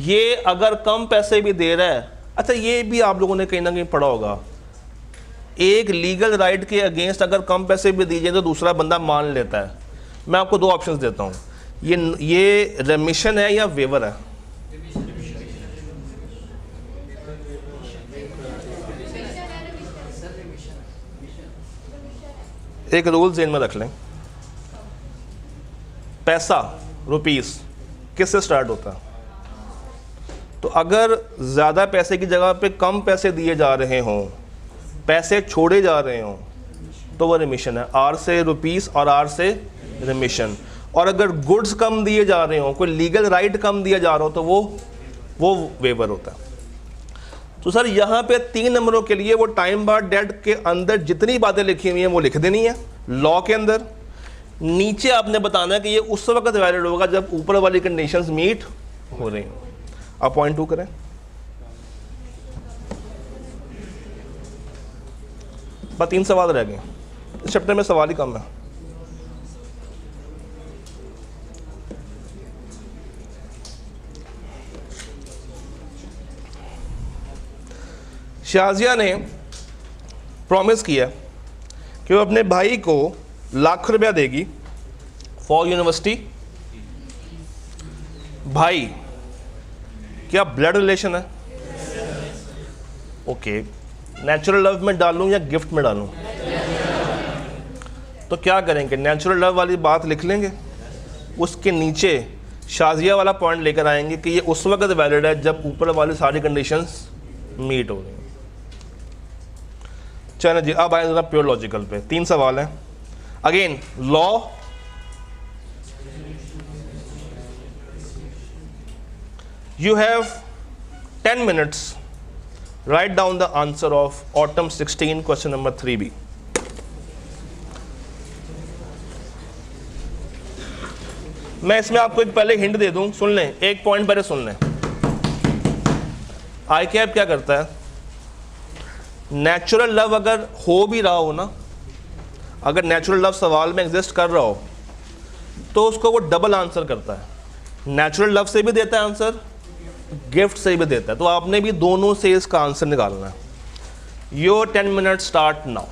ये अगर कम पैसे भी दे रहा है। अच्छा, ये भी आप लोगों ने कहीं ना कहीं पढ़ा होगा, एक लीगल राइट के अगेंस्ट अगर कम पैसे भी दीजिए तो दूसरा बंदा मान लेता है। मैं आपको 2 ऑप्शंस देता हूँ, ये रेमिशन है या वेवर है? एक रूल जेन में रख लें, पैसा रुपीस किससे स्टार्ट होता है? तो अगर ज़्यादा पैसे की जगह पे कम पैसे दिए जा रहे हों, पैसे छोड़े जा रहे हों, तो वो रिमिशन है। आर से रुपीस और आर से रिमिशन। और अगर गुड्स कम दिए जा रहे हों, कोई लीगल राइट कम दिया जा रहा हो, तो वो वेवर होता है। तो सर यहाँ पे 3 नंबरों के लिए वो टाइम बार्ड डेट के अंदर जितनी बातें लिखी हुई हैं वो लिख देनी है लॉ के अंदर। नीचे आपने बताना है कि ये उस वक्त वैलिड होगा जब ऊपर वाली कंडीशंस मीट हो रही हैं। अब पॉइंट 2 करें। बस 3 सवाल रह गए इस चैप्टर में, सवाल ही कम है। शाजिया ने प्रॉमिस किया कि वो अपने भाई को लाख रुपया देगी फॉर यूनिवर्सिटी। भाई क्या ब्लड रिलेशन है? ओके, नेचुरल लव में डालूं या गिफ्ट में डालूं? तो क्या करेंगे, नेचुरल लव वाली बात लिख लेंगे, उसके नीचे शाजिया वाला पॉइंट लेकर आएंगे कि ये उस वक्त वैलिड है जब ऊपर वाली सारी कंडीशंस मीट हो रही हैं। चलो जी, अब आए जरा प्योर लॉजिकल पे। 3 सवाल हैं। Again law, you have 10 minutes, write down the answer of autumn 16 question number 3B। मैं इसमें आपको एक पहले हिंट दे दूं, सुन लें, एक पॉइंट पहले सुन लें। आई कैप क्या करता है? नेचुरल लव अगर हो भी रहा हो ना, अगर नेचुरल लव सवाल में एग्जिस्ट कर रहा हो तो उसको वो डबल आंसर करता है। नेचुरल लव से भी देता है आंसर, गिफ्ट से भी देता है। तो आपने भी दोनों से इसका आंसर निकालना है। Your 10 minute start now.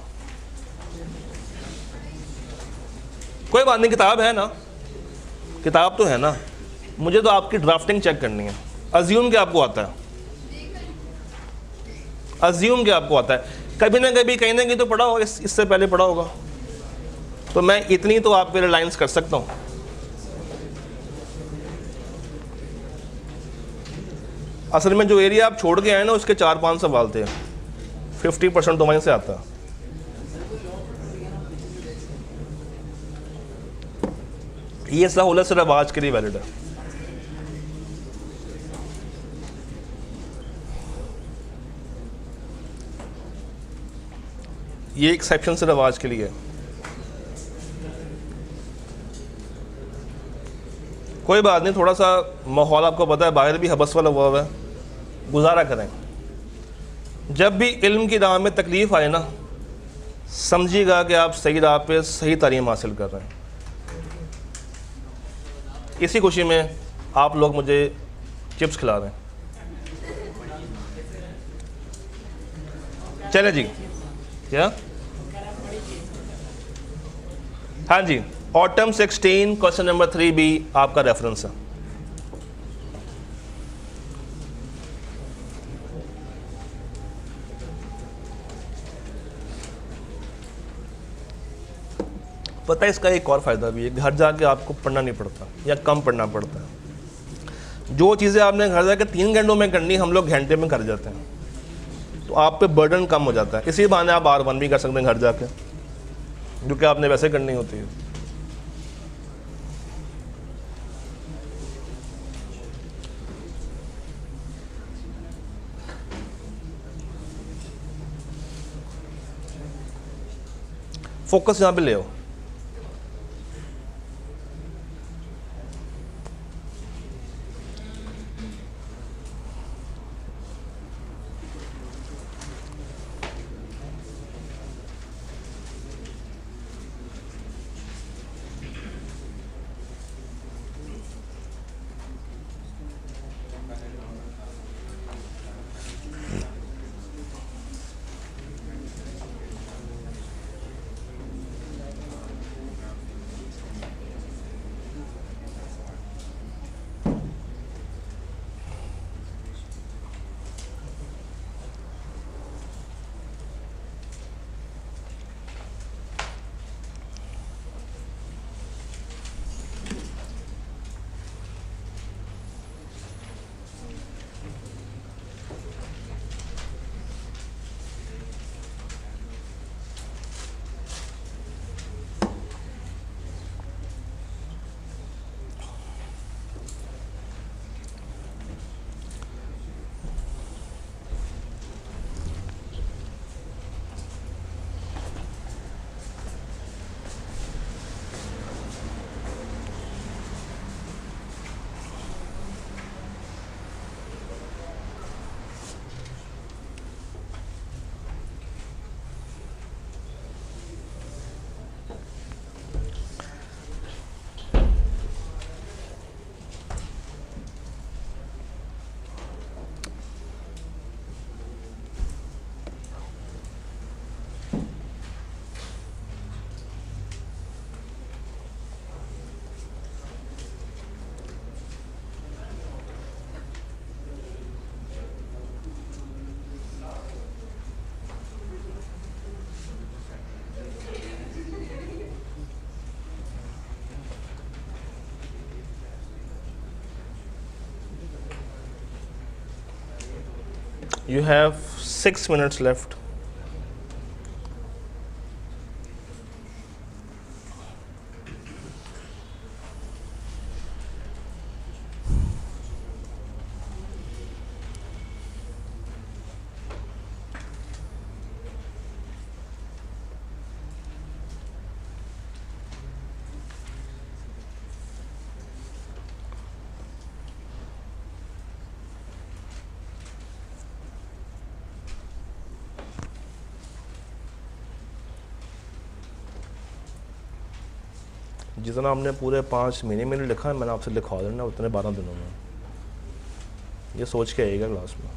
कोई बात नहीं, किताब है ना, किताब तो है ना। मुझे तो आपकी ड्राफ्टिंग चेक करनी है। अज्यूम कि आपको आता है, अज्यूम कि आपको आता है। कभी ना कभी कहीं ना कहीं तो पढ़ा होगा, इससे पहले पढ़ा होगा। तो मैं इतनी तो आप पे रिलायंस कर सकता हूँ। असल में जो एरिया आप छोड़ के आए ना, उसके 4-5 सवाल थे। 50% तो वहीं से आता है। ये सहूलत सिर्फ आज के लिए वैलिड है। ये एक्सेप्शन सिर्फ आज के लिए है। कोई बात नहीं, थोड़ा सा माहौल आपको पता है, बाहर भी हबस वाला हुआ है, गुजारा करें। जब भी इल्म की राह में तकलीफ़ आए ना, समझिएगा कि आप सही राह पे सही तालीम हासिल कर रहे हैं। इसी खुशी में आप लोग मुझे चिप्स खिला रहे हैं। चले जी, क्या? हाँ जी, ऑटम 16 क्वेश्चन नंबर 3B आपका रेफरेंस है। पता है इसका एक और फ़ायदा भी है, घर जाके आपको पढ़ना नहीं पड़ता या कम पढ़ना पड़ता है। जो चीज़ें आपने घर जाके 3 घंटों में करनी, हम लोग घंटे में कर जाते हैं। तो आप पे बर्डन कम हो जाता है। इसी बहाने आप R1 भी कर सकते हैं घर जाके, जो कि आपने वैसे करनी होती है। फोकस यहाँ पे ले आओ। You have 6 minutes left. जितना हमने पूरे 5 महीने में लिखा है मैंने आपसे लिखवा देना उतने 12 दिनों में। ये सोच के आइएगा क्लास में।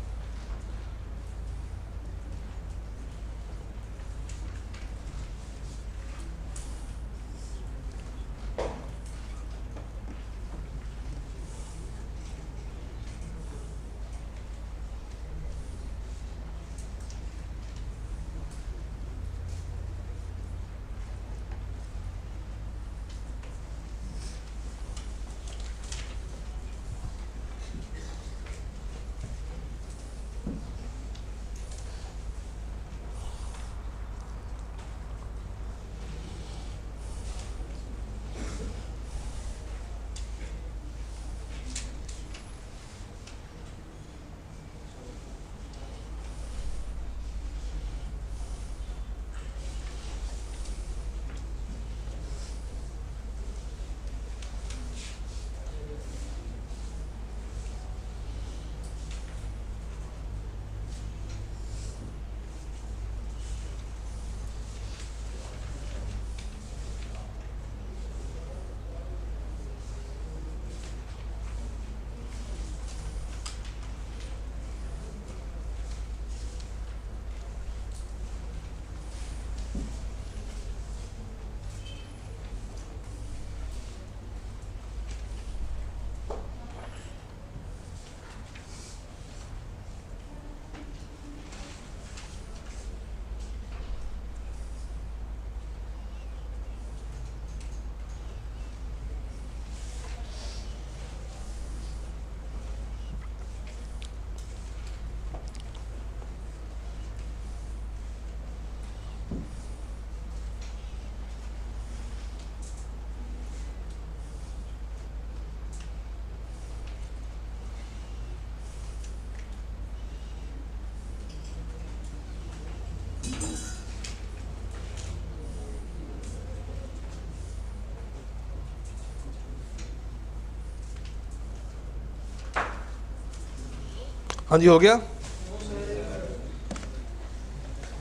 हाँ जी हो गया।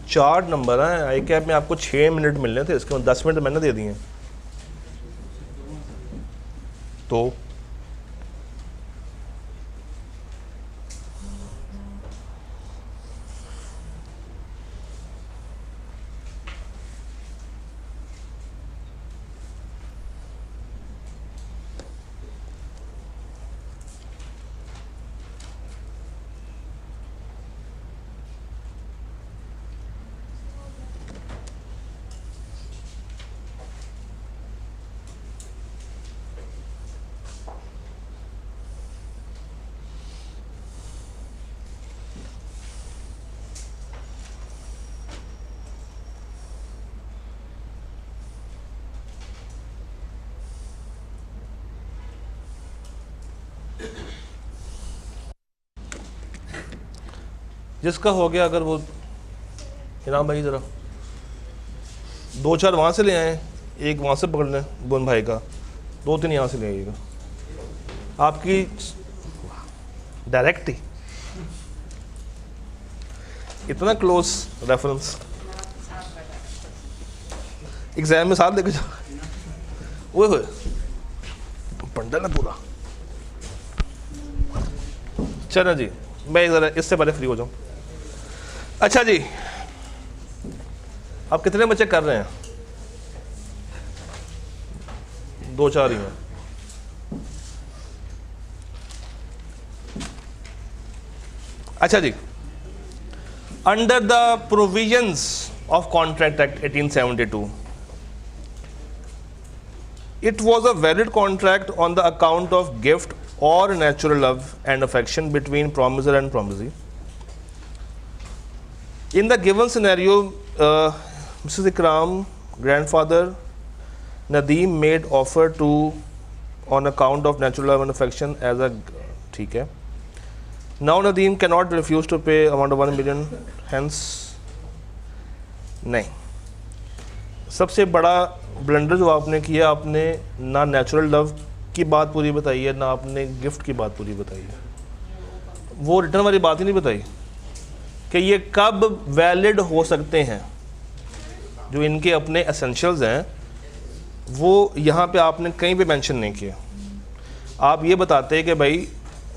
4 नंबर हैं। आई कैप में आपको 6 मिनट मिलने थे, इसके 10 मिनट मैंने दे दिए। तो जिसका हो गया, अगर वो इनाम भाई ज़रा 2-4 वहाँ से ले आए, एक वहाँ से पकड़ लें बुन भाई का, 2-3 यहाँ से ले आइएगा। आपकी डायरेक्ट ही इतना क्लोज रेफरेंस एग्जाम में साथ लेके जाओ। वो बंडल है पूरा। चलो जी, मैं ज़रा इससे पहले फ्री हो जाऊँ। अच्छा जी, आप कितने बच्चे कर रहे हैं? 2-4 ही हैं। अच्छा जी, under the provisions of contract act 1872 it was a valid contract on the account of gift or natural love and affection between promiser and promisee. In the given scenario, Mrs. Ikram grandfather Nadeem made offer to on account of natural love and affection as a ठीक है. Now Nadeem cannot refuse to pay amount of 1 million, hence नहीं. सबसे बड़ा blunder जो आपने किया, आपने ना नेचुरल लव की बात पूरी बताई है, ना आपने गिफ्ट की बात पूरी बताई है। वो रिटर्न वाली बात ही नहीं बताई कि ये कब वैलिड हो सकते हैं, जो इनके अपने एसेंशियल्स हैं वो यहाँ पे आपने कहीं पे मेंशन नहीं किया। आप ये बताते हैं कि भाई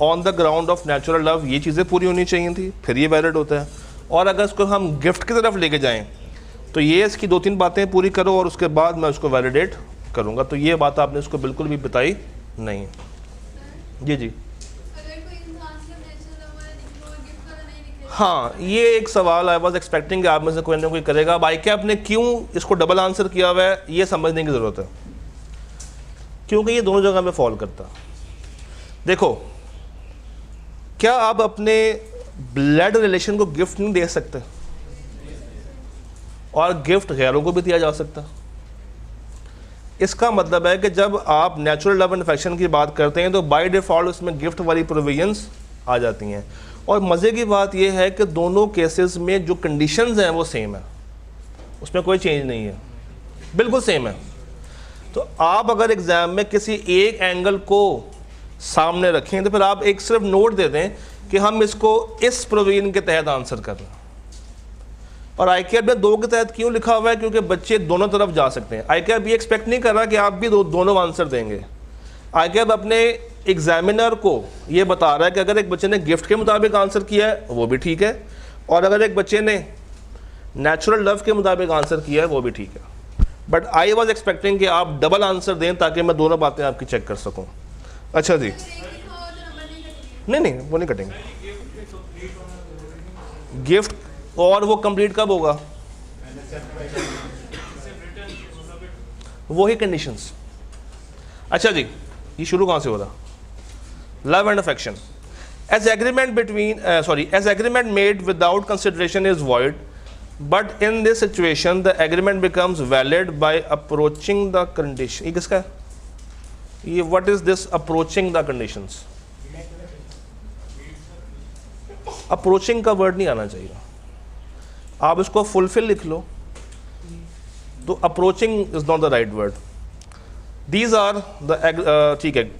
on the ground of natural love ये चीज़ें पूरी होनी चाहिए थी, फिर ये वैलिड होता है। और अगर इसको हम गिफ्ट की तरफ लेके जाएं तो ये इसकी 2-3 बातें पूरी करो और उसके बाद मैं उसको वैलिडेट करूँगा। तो ये बात आपने उसको बिल्कुल भी बताई नहीं। जी जी हाँ, ये एक सवाल आई वॉज एक्सपेक्टिंग कि आप में से कोई ना कोई करेगा। अब ICAP ने क्यों इसको डबल आंसर किया हुआ है ये समझने की ज़रूरत है, क्योंकि ये दोनों जगह पे फॉल करता है। देखो, क्या आप अपने ब्लड रिलेशन को गिफ्ट नहीं दे सकते? और गिफ्ट गैरों को भी दिया जा सकता। इसका मतलब है कि जब आप नेचुरल लव एंड अफेक्शन की बात करते हैं तो बाय डिफ़ॉल्ट उसमें गिफ्ट वाली प्रोविजंस आ जाती हैं। और मज़े की बात यह है कि दोनों केसेस में जो कंडीशंस हैं वो सेम है, उसमें कोई चेंज नहीं है, बिल्कुल सेम है। तो आप अगर एग्ज़ाम में किसी एक एंगल को सामने रखें तो फिर आप एक सिर्फ नोट दे दें कि हम इसको इस प्रोविजन के तहत आंसर कर रहे हैं। और ICAP में 2 के तहत क्यों लिखा हुआ है? क्योंकि बच्चे दोनों तरफ जा सकते हैं। ICAP ये एक्सपेक्ट नहीं कर रहा कि आप भी दोनों आंसर देंगे। ICAP अपने एग्जामिनर को ये बता रहा है कि अगर एक बच्चे ने गिफ्ट के मुताबिक आंसर किया है वो भी ठीक है, और अगर एक बच्चे ने नेचुरल लव के मुताबिक आंसर किया है वो भी ठीक है। बट आई वॉज एक्सपेक्टिंग कि आप डबल आंसर दें ताकि मैं दोनों बातें आपकी चेक कर सकूँ। अच्छा जी, नहीं वो नहीं कटेंगे। गिफ्ट और वो कंप्लीट कब होगा? वही कंडीशंस। अच्छा जी, ये शुरू कहाँ से हो रहा? Love and affection as agreement between as agreement made without consideration is void, but in this situation the agreement becomes valid by approaching the condition. ये किसका है? ये what is this approaching the conditions? Approaching का word नहीं आना चाहिए, आप इसको फुलफिल लिख लो तो approaching is not the right word. These are the ठीक है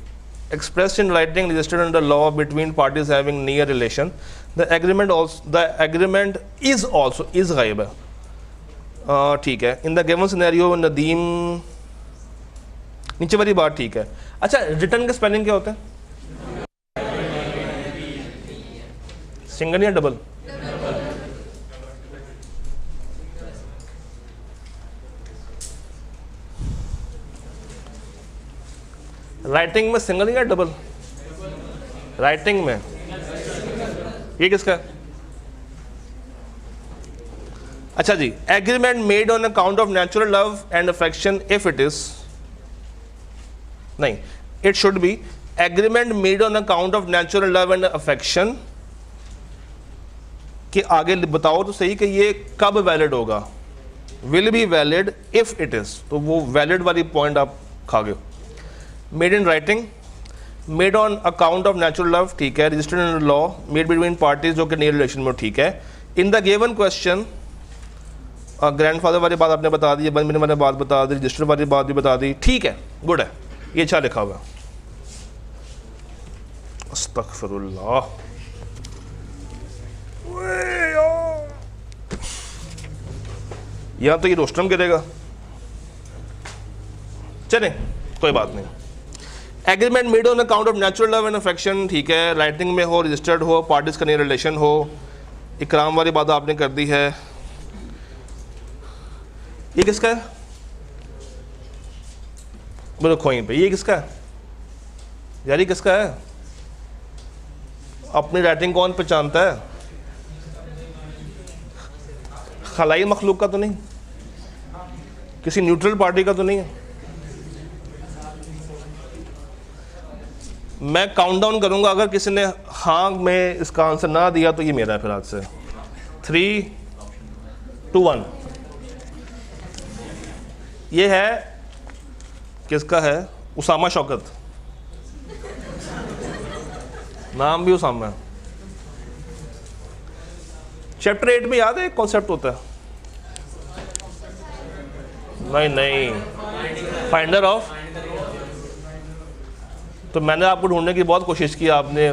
expressed in writing registered under law between parties having near relation. The agreement is also is गायब है, ठीक है। In the given scenario Nadeem, नीचे वाली बात ठीक है। अच्छा, रिटर्न के स्पेलिंग क्या होते हैं? सिंगल या डबल? राइटिंग में सिंगल या डबल? राइटिंग में। ये किसका है? अच्छा जी, agreement made on account of natural love and affection if it is, नहीं, it should be agreement made on account of natural love and affection के आगे बताओ तो सही कि ये कब वैलिड होगा। Will be valid if it is, तो वो वैलिड वाली पॉइंट आप खा गए। Made in writing, made on account of natural love, ठीक है। Registered in law, made between parties, जो कि नियर रिलेशन में, ठीक है। In the given question, grandfather वाली बात आपने बता दी, बंद वाली बात बता दी, रजिस्टर्ड वाली बात भी बता दी, ठीक है, गुड है, ये अच्छा लिखा हुआ। अस्तगफिरुल्लाह, यहाँ तो ये रोस्ट्रम गिरेगा। चलें, कोई बात नहीं। Agreement made on account of natural love and affection, ठीक है। राइटिंग में हो, रजिस्टर्ड हो, पार्टीज का नियर रिलेशन हो, इकराम वाली बात आपने कर दी है। ये किसका है? बोलो खोई पे, ये किसका है यार? ये किसका है? अपनी राइटिंग कौन पहचानता है? खलाई मखलूक का तो नहीं, किसी न्यूट्रल पार्टी का तो नहीं है। मैं काउंटडाउन करूंगा, अगर किसी ने हाँ में इसका आंसर ना दिया तो ये मेरा है फिर आज से। 3, 2, 1। ये है किसका है? उसामा शौकत, नाम भी उसामा है। चैप्टर 8 में याद है एक कॉन्सेप्ट होता है, नहीं, फाइंडर ऑफ। तो मैंने आपको ढूंढने की बहुत कोशिश की, आपने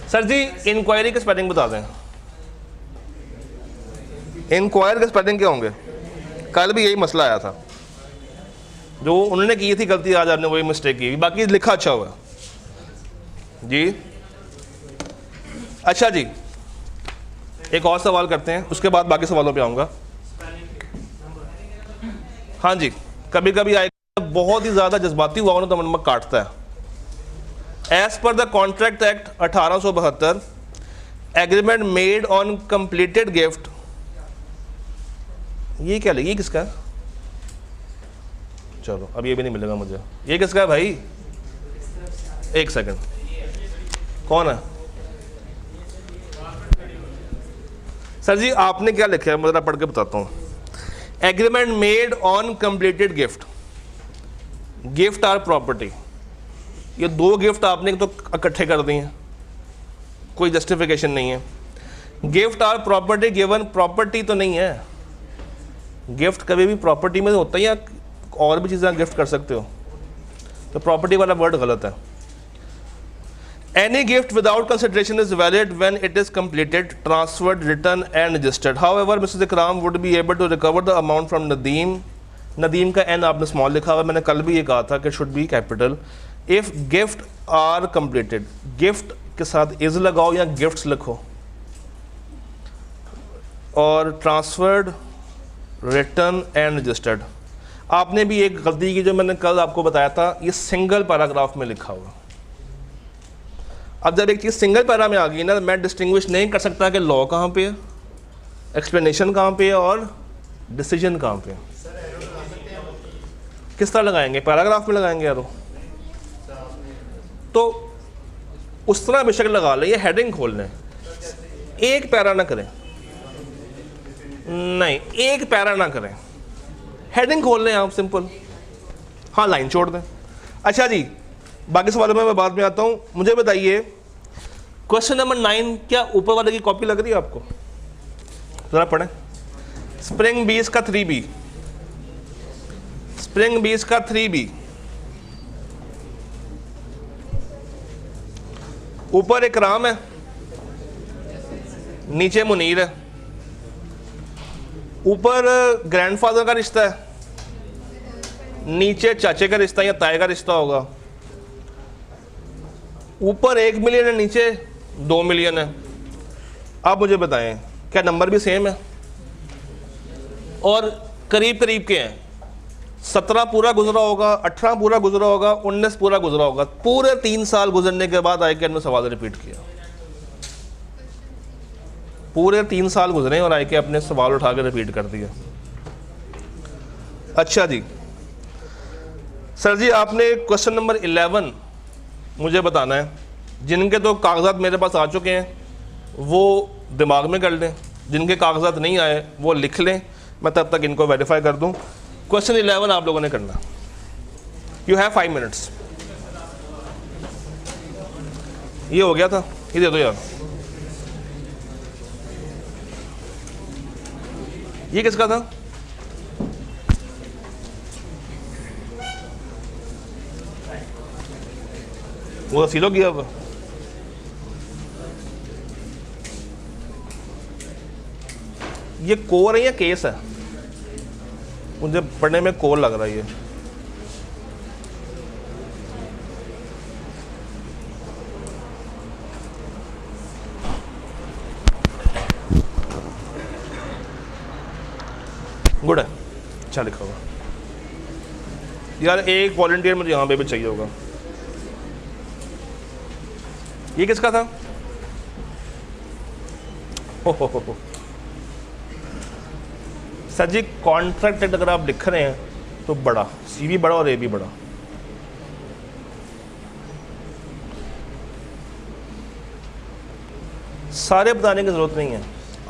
सर जी इंक्वायरी के स्पेलिंग बता दें। इंक्वायर के स्पेलिंग क्या होंगे? कल भी यही मसला आया था, जो उन्होंने की थी गलती, आज आपने वही मिस्टेक की, बाकी लिखा अच्छा हुआ है जी। अच्छा जी, एक और सवाल करते हैं, उसके बाद बाकी सवालों पे आऊँगा। हाँ जी, कभी कभी आएगा, बहुत ही ज़्यादा जज्बाती हुआ ना तो नंबर काटता है। As per the contract act 1872, agreement made on completed gift, ये क्या लगी, किसका है? चलो अब ये भी नहीं मिलेगा मुझे, ये किसका है भाई? एक सेकंड, कौन है सर जी? आपने क्या लिखा है, मैं पढ़ के बताता हूँ। Agreement made on completed gift, gift or property, ये दो गिफ्ट आपने तो इकट्ठे कर दिए, कोई जस्टिफिकेशन नहीं है। Gift or property given, property तो नहीं है, गिफ्ट कभी भी प्रॉपर्टी में होता है या और भी चीज़ें गिफ्ट कर सकते हो, तो प्रॉपर्टी वाला वर्ड गलत है। Any gift without consideration is valid when it is completed, transferred, return and registered. However Mrs Ikram would be able to recover the amount from Nadeem, Nadeem का एन आपने स्मॉल लिखा हुआ, मैंने कल भी ये कहा था कि should be capital. If gift or completed, gift के साथ इज लगाओ या गिफ्ट्स लिखो, और ट्रांसफर्ड, रिटर्न एंड रजिस्टर्ड। आपने भी एक गलती की जो मैंने कल आपको बताया था, ये सिंगल पैराग्राफ में लिखा हुआ। अब जब एक चीज़ सिंगल पैरा में आ गई ना, मैं डिस्टिंग्विश नहीं कर सकता कि लॉ कहाँ पे है, एक्सप्लेनेशन कहाँ पे है और डिसीजन कहाँ पे है। किस तरह लगाएंगे? पैराग्राफ में लगाएंगे यारो, तो उस तरह बेशक लगा लें, ये हेडिंग खोल लें, एक पैरा ना करें, नहीं एक पैरा ना करें, हेडिंग खोल लें आप सिंपल, हाँ लाइन छोड़ दें। अच्छा जी, बाकी सवालों में मैं बाद में आता हूँ। मुझे बताइए क्वेश्चन नंबर 9, क्या ऊपर वाले की कॉपी लग रही है आपको? जरा पढ़ें। स्प्रिंग बीस का 3B, स्प्रिंग बीस का 3B, ऊपर इकराम है, नीचे मुनीर है, ऊपर ग्रैंडफादर का रिश्ता है, नीचे चाचे का रिश्ता या ताए का रिश्ता होगा, ऊपर 1 मिलियन है, नीचे 2 मिलियन है। आप मुझे बताएं क्या नंबर भी सेम है और करीब करीब के हैं? 17 पूरा गुजरा होगा, 18 पूरा गुजरा होगा, 19 पूरा गुजरा होगा, पूरे 3 साल गुजरने के बाद आई के सवाल रिपीट किया। पूरे 3 साल गुजरे और आई के अपने सवाल उठा के रिपीट कर दिया। अच्छा जी, सर जी आपने क्वेश्चन नंबर 11 मुझे बताना है। जिनके तो कागजात मेरे पास आ चुके हैं वो दिमाग में कर लें, जिनके कागजात नहीं आए वो लिख लें, मैं तब तक इनको वेरीफाई कर दूं। क्वेश्चन 11 आप लोगों ने करना। You have 5 minutes. ये हो गया था, ये दे दो यार। ये किसका था? वो सीलो किया हुआ। ये कोर है या केस है? मुझे पढ़ने में कोर लग रहा है ये। गुड है, अच्छा लिखा होगा यार। एक वॉलंटियर मुझे यहाँ पे भी चाहिए होगा। ये किसका था? हो। सर जी कॉन्ट्रैक्ट अगर आप लिख रहे हैं तो बड़ा, सी भी बड़ा और ए भी बड़ा। सारे बताने की ज़रूरत नहीं है।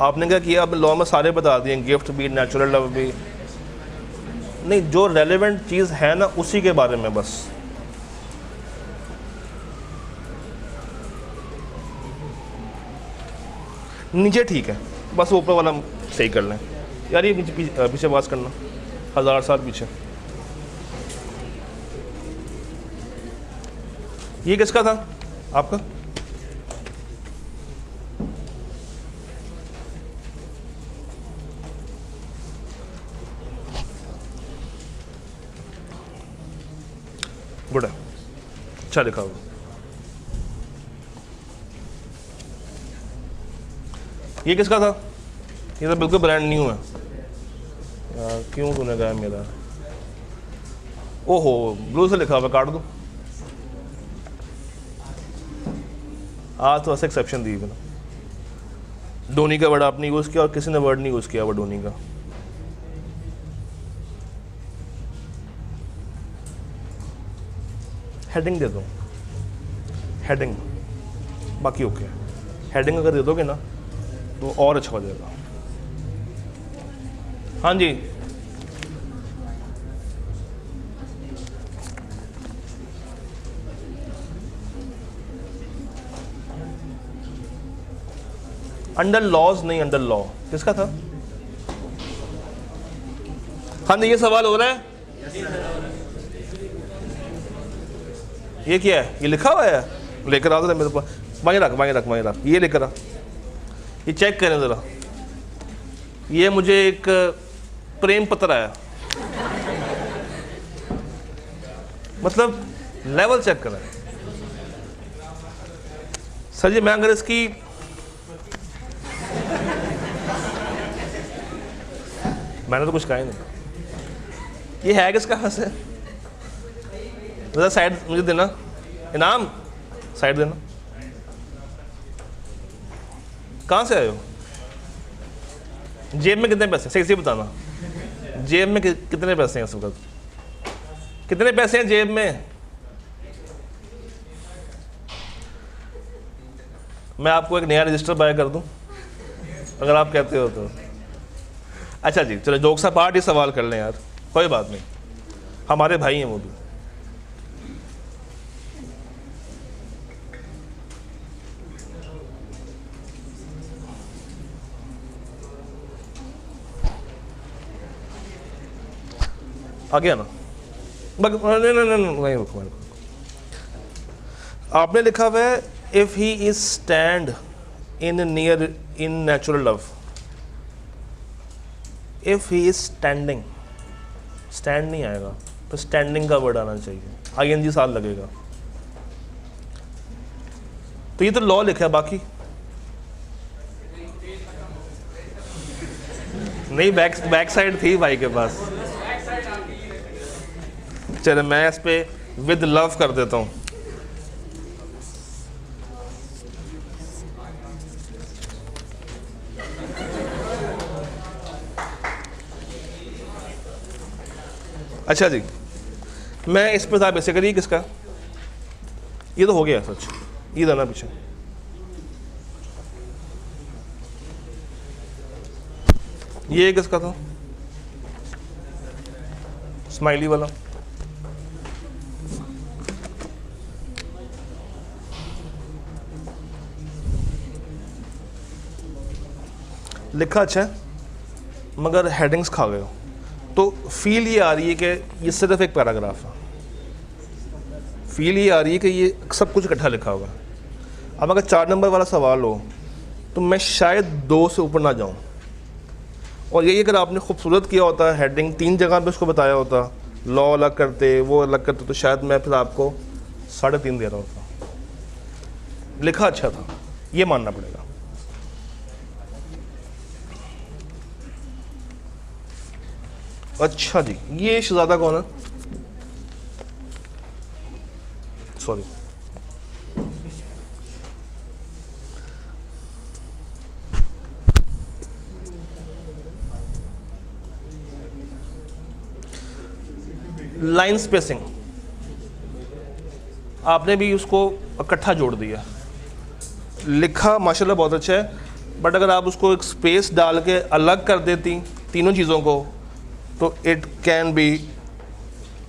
आपने क्या किया, अब लॉ में सारे बता दिए, गिफ्ट भी, नेचुरल लव भी नहीं, जो रेलेवेंट चीज़ है ना उसी के बारे में बस। नीचे ठीक है, बस ऊपर वाला सही कर लें यार। ये पीछे बात करना 1000 साल पीछे। ये किसका था आपका? गुड है, अच्छा लिखा हुआ। ये किसका था? ये तो बिल्कुल ब्रांड न्यू है यार, क्यों तूने कहा मेरा? ओहो, ब्लू से लिखा हुआ, काट दो। आज तो ऐसा एक्सेप्शन दी मैंने। धोनी का वर्ड आपने यूज़ किया और किसी ने वर्ड नहीं यूज़ किया वो धोनी का। हेडिंग दे दो, हेडिंग, बाकी ओके। हेडिंग अगर दे दोगे ना तो और अच्छा हो जाएगा। हाँ जी, अंडर लॉज नहीं, अंडर लॉ किसका था? हाँ जी, ये सवाल हो रहा है। ये क्या है? ये लिखा हुआ है, लेकर आ दो मेरे पास। वहीं रख, वहीं रख, वहीं रख, ये लेकर आ। ये चेक करें ज़रा, ये मुझे एक प्रेम पत्र आया, मतलब लेवल चेक करें सर जी। मैं अगर इसकी मैंने तो कुछ कहा ही नहीं। ये है किसका वैसे? साइड मुझे देना, इनाम साइड देना। कहाँ से आए हो? जेब में कितने पैसे? सही से बताना, जेब में कितने पैसे हैं इस वक्त? कितने पैसे हैं जेब में? मैं आपको एक नया रजिस्टर बाय कर दूं अगर आप कहते हो तो। अच्छा जी, चलो जोक्स अपार्ट, ही सवाल कर लें यार, कोई बात नहीं, हमारे भाई हैं वो भी। आ गया ना? नहीं रुको। आपने लिखा हुआ है if he is stand in near in natural love. If he is standing, stand नहीं आएगा तो स्टैंडिंग का वर्ड आना चाहिए, ING साल लगेगा। तो ये तो लॉ लिखा है, बाकी नहीं। बैक साइड थी भाई के पास। चलो मैं इस पे विद लव कर देता हूँ। अच्छा जी, मैं इस पे था बेसिकली किसका? ये तो हो गया सच, ये था ना पीछे। ये किसका था? स्माइली वाला। लिखा अच्छा है मगर हेडिंग्स खा गए हो, तो फील ये आ रही है कि ये सिर्फ एक पैराग्राफ है। फील ये आ रही है कि ये सब कुछ इकट्ठा लिखा होगा। अब अगर 4 नंबर वाला सवाल हो तो मैं शायद 2 से ऊपर ना जाऊं। और यही अगर आपने खूबसूरत किया होता, हेडिंग 3 जगह पे उसको बताया होता, लॉ अलग करते, वो अलग करते, तो शायद मैं फिर आपको 3.5 दे रहा होता। लिखा अच्छा था, ये मानना पड़ेगा। अच्छा जी, ये शहजादा कौन है? सॉरी, लाइन स्पेसिंग आपने भी उसको इकट्ठा जोड़ दिया। लिखा माशाल्लाह बहुत अच्छा है, बट अगर आप उसको एक स्पेस डाल के अलग कर देती तीनों चीज़ों को तो इट कैन बी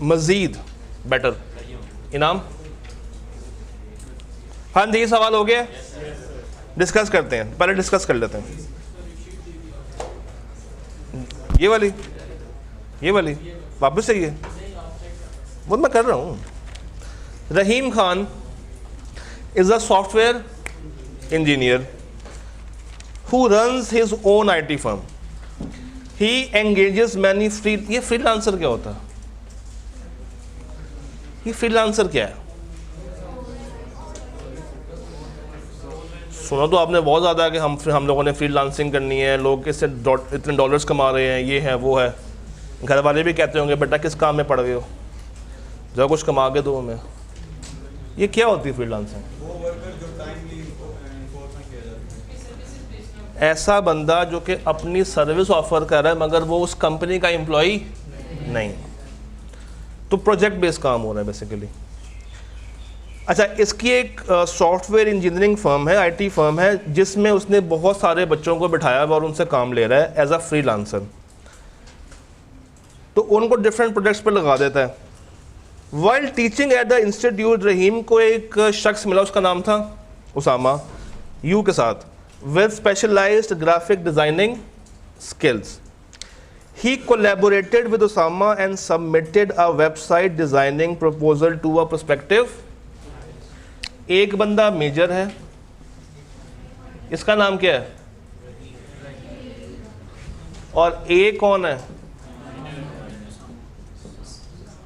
मज़ीद बेटर। इनाम? हाँ जी, ये सवाल हो गया, डिस्कस करते हैं। पहले डिस्कस कर लेते हैं। ये वाली वापस से, ये वो मैं कर रहा हूँ। Rahim Khan is a software engineer who runs his own IT firm. He engages many free. ये फ्रीलांसर क्या होता है? ये फ्रीलांसर क्या है? सुना तो आपने बहुत ज़्यादा कि हम लोगों ने फ्रीलांसिंग करनी है, लोग इससे इतने डॉलर्स कमा रहे हैं, ये है वो है। घर वाले भी कहते होंगे बेटा किस काम में पड़ गए हो, जब कुछ कमा के दो हमें। ये क्या होती है फ्रीलांसिंग? ऐसा बंदा जो कि अपनी सर्विस ऑफर कर रहा है मगर वो उस कंपनी का एम्प्लॉई नहीं, तो प्रोजेक्ट बेस्ड काम हो रहा है बेसिकली। अच्छा, इसकी एक सॉफ्टवेयर इंजीनियरिंग फर्म है, आईटी फर्म है, जिसमें उसने बहुत सारे बच्चों को बिठाया हुआ और उनसे काम ले रहा है एज अ फ्रीलांसर। तो उनको डिफरेंट प्रोजेक्ट्स पर लगा देता है। While teaching at the institute, Rahim को एक शख्स मिला, उसका नाम था उसामा, यू के साथ, with specialized graphic designing skills. He collaborated with Osama and submitted a website designing proposal to a prospective. एक बंदा मेजर है, इसका नाम क्या है, और ए कौन है?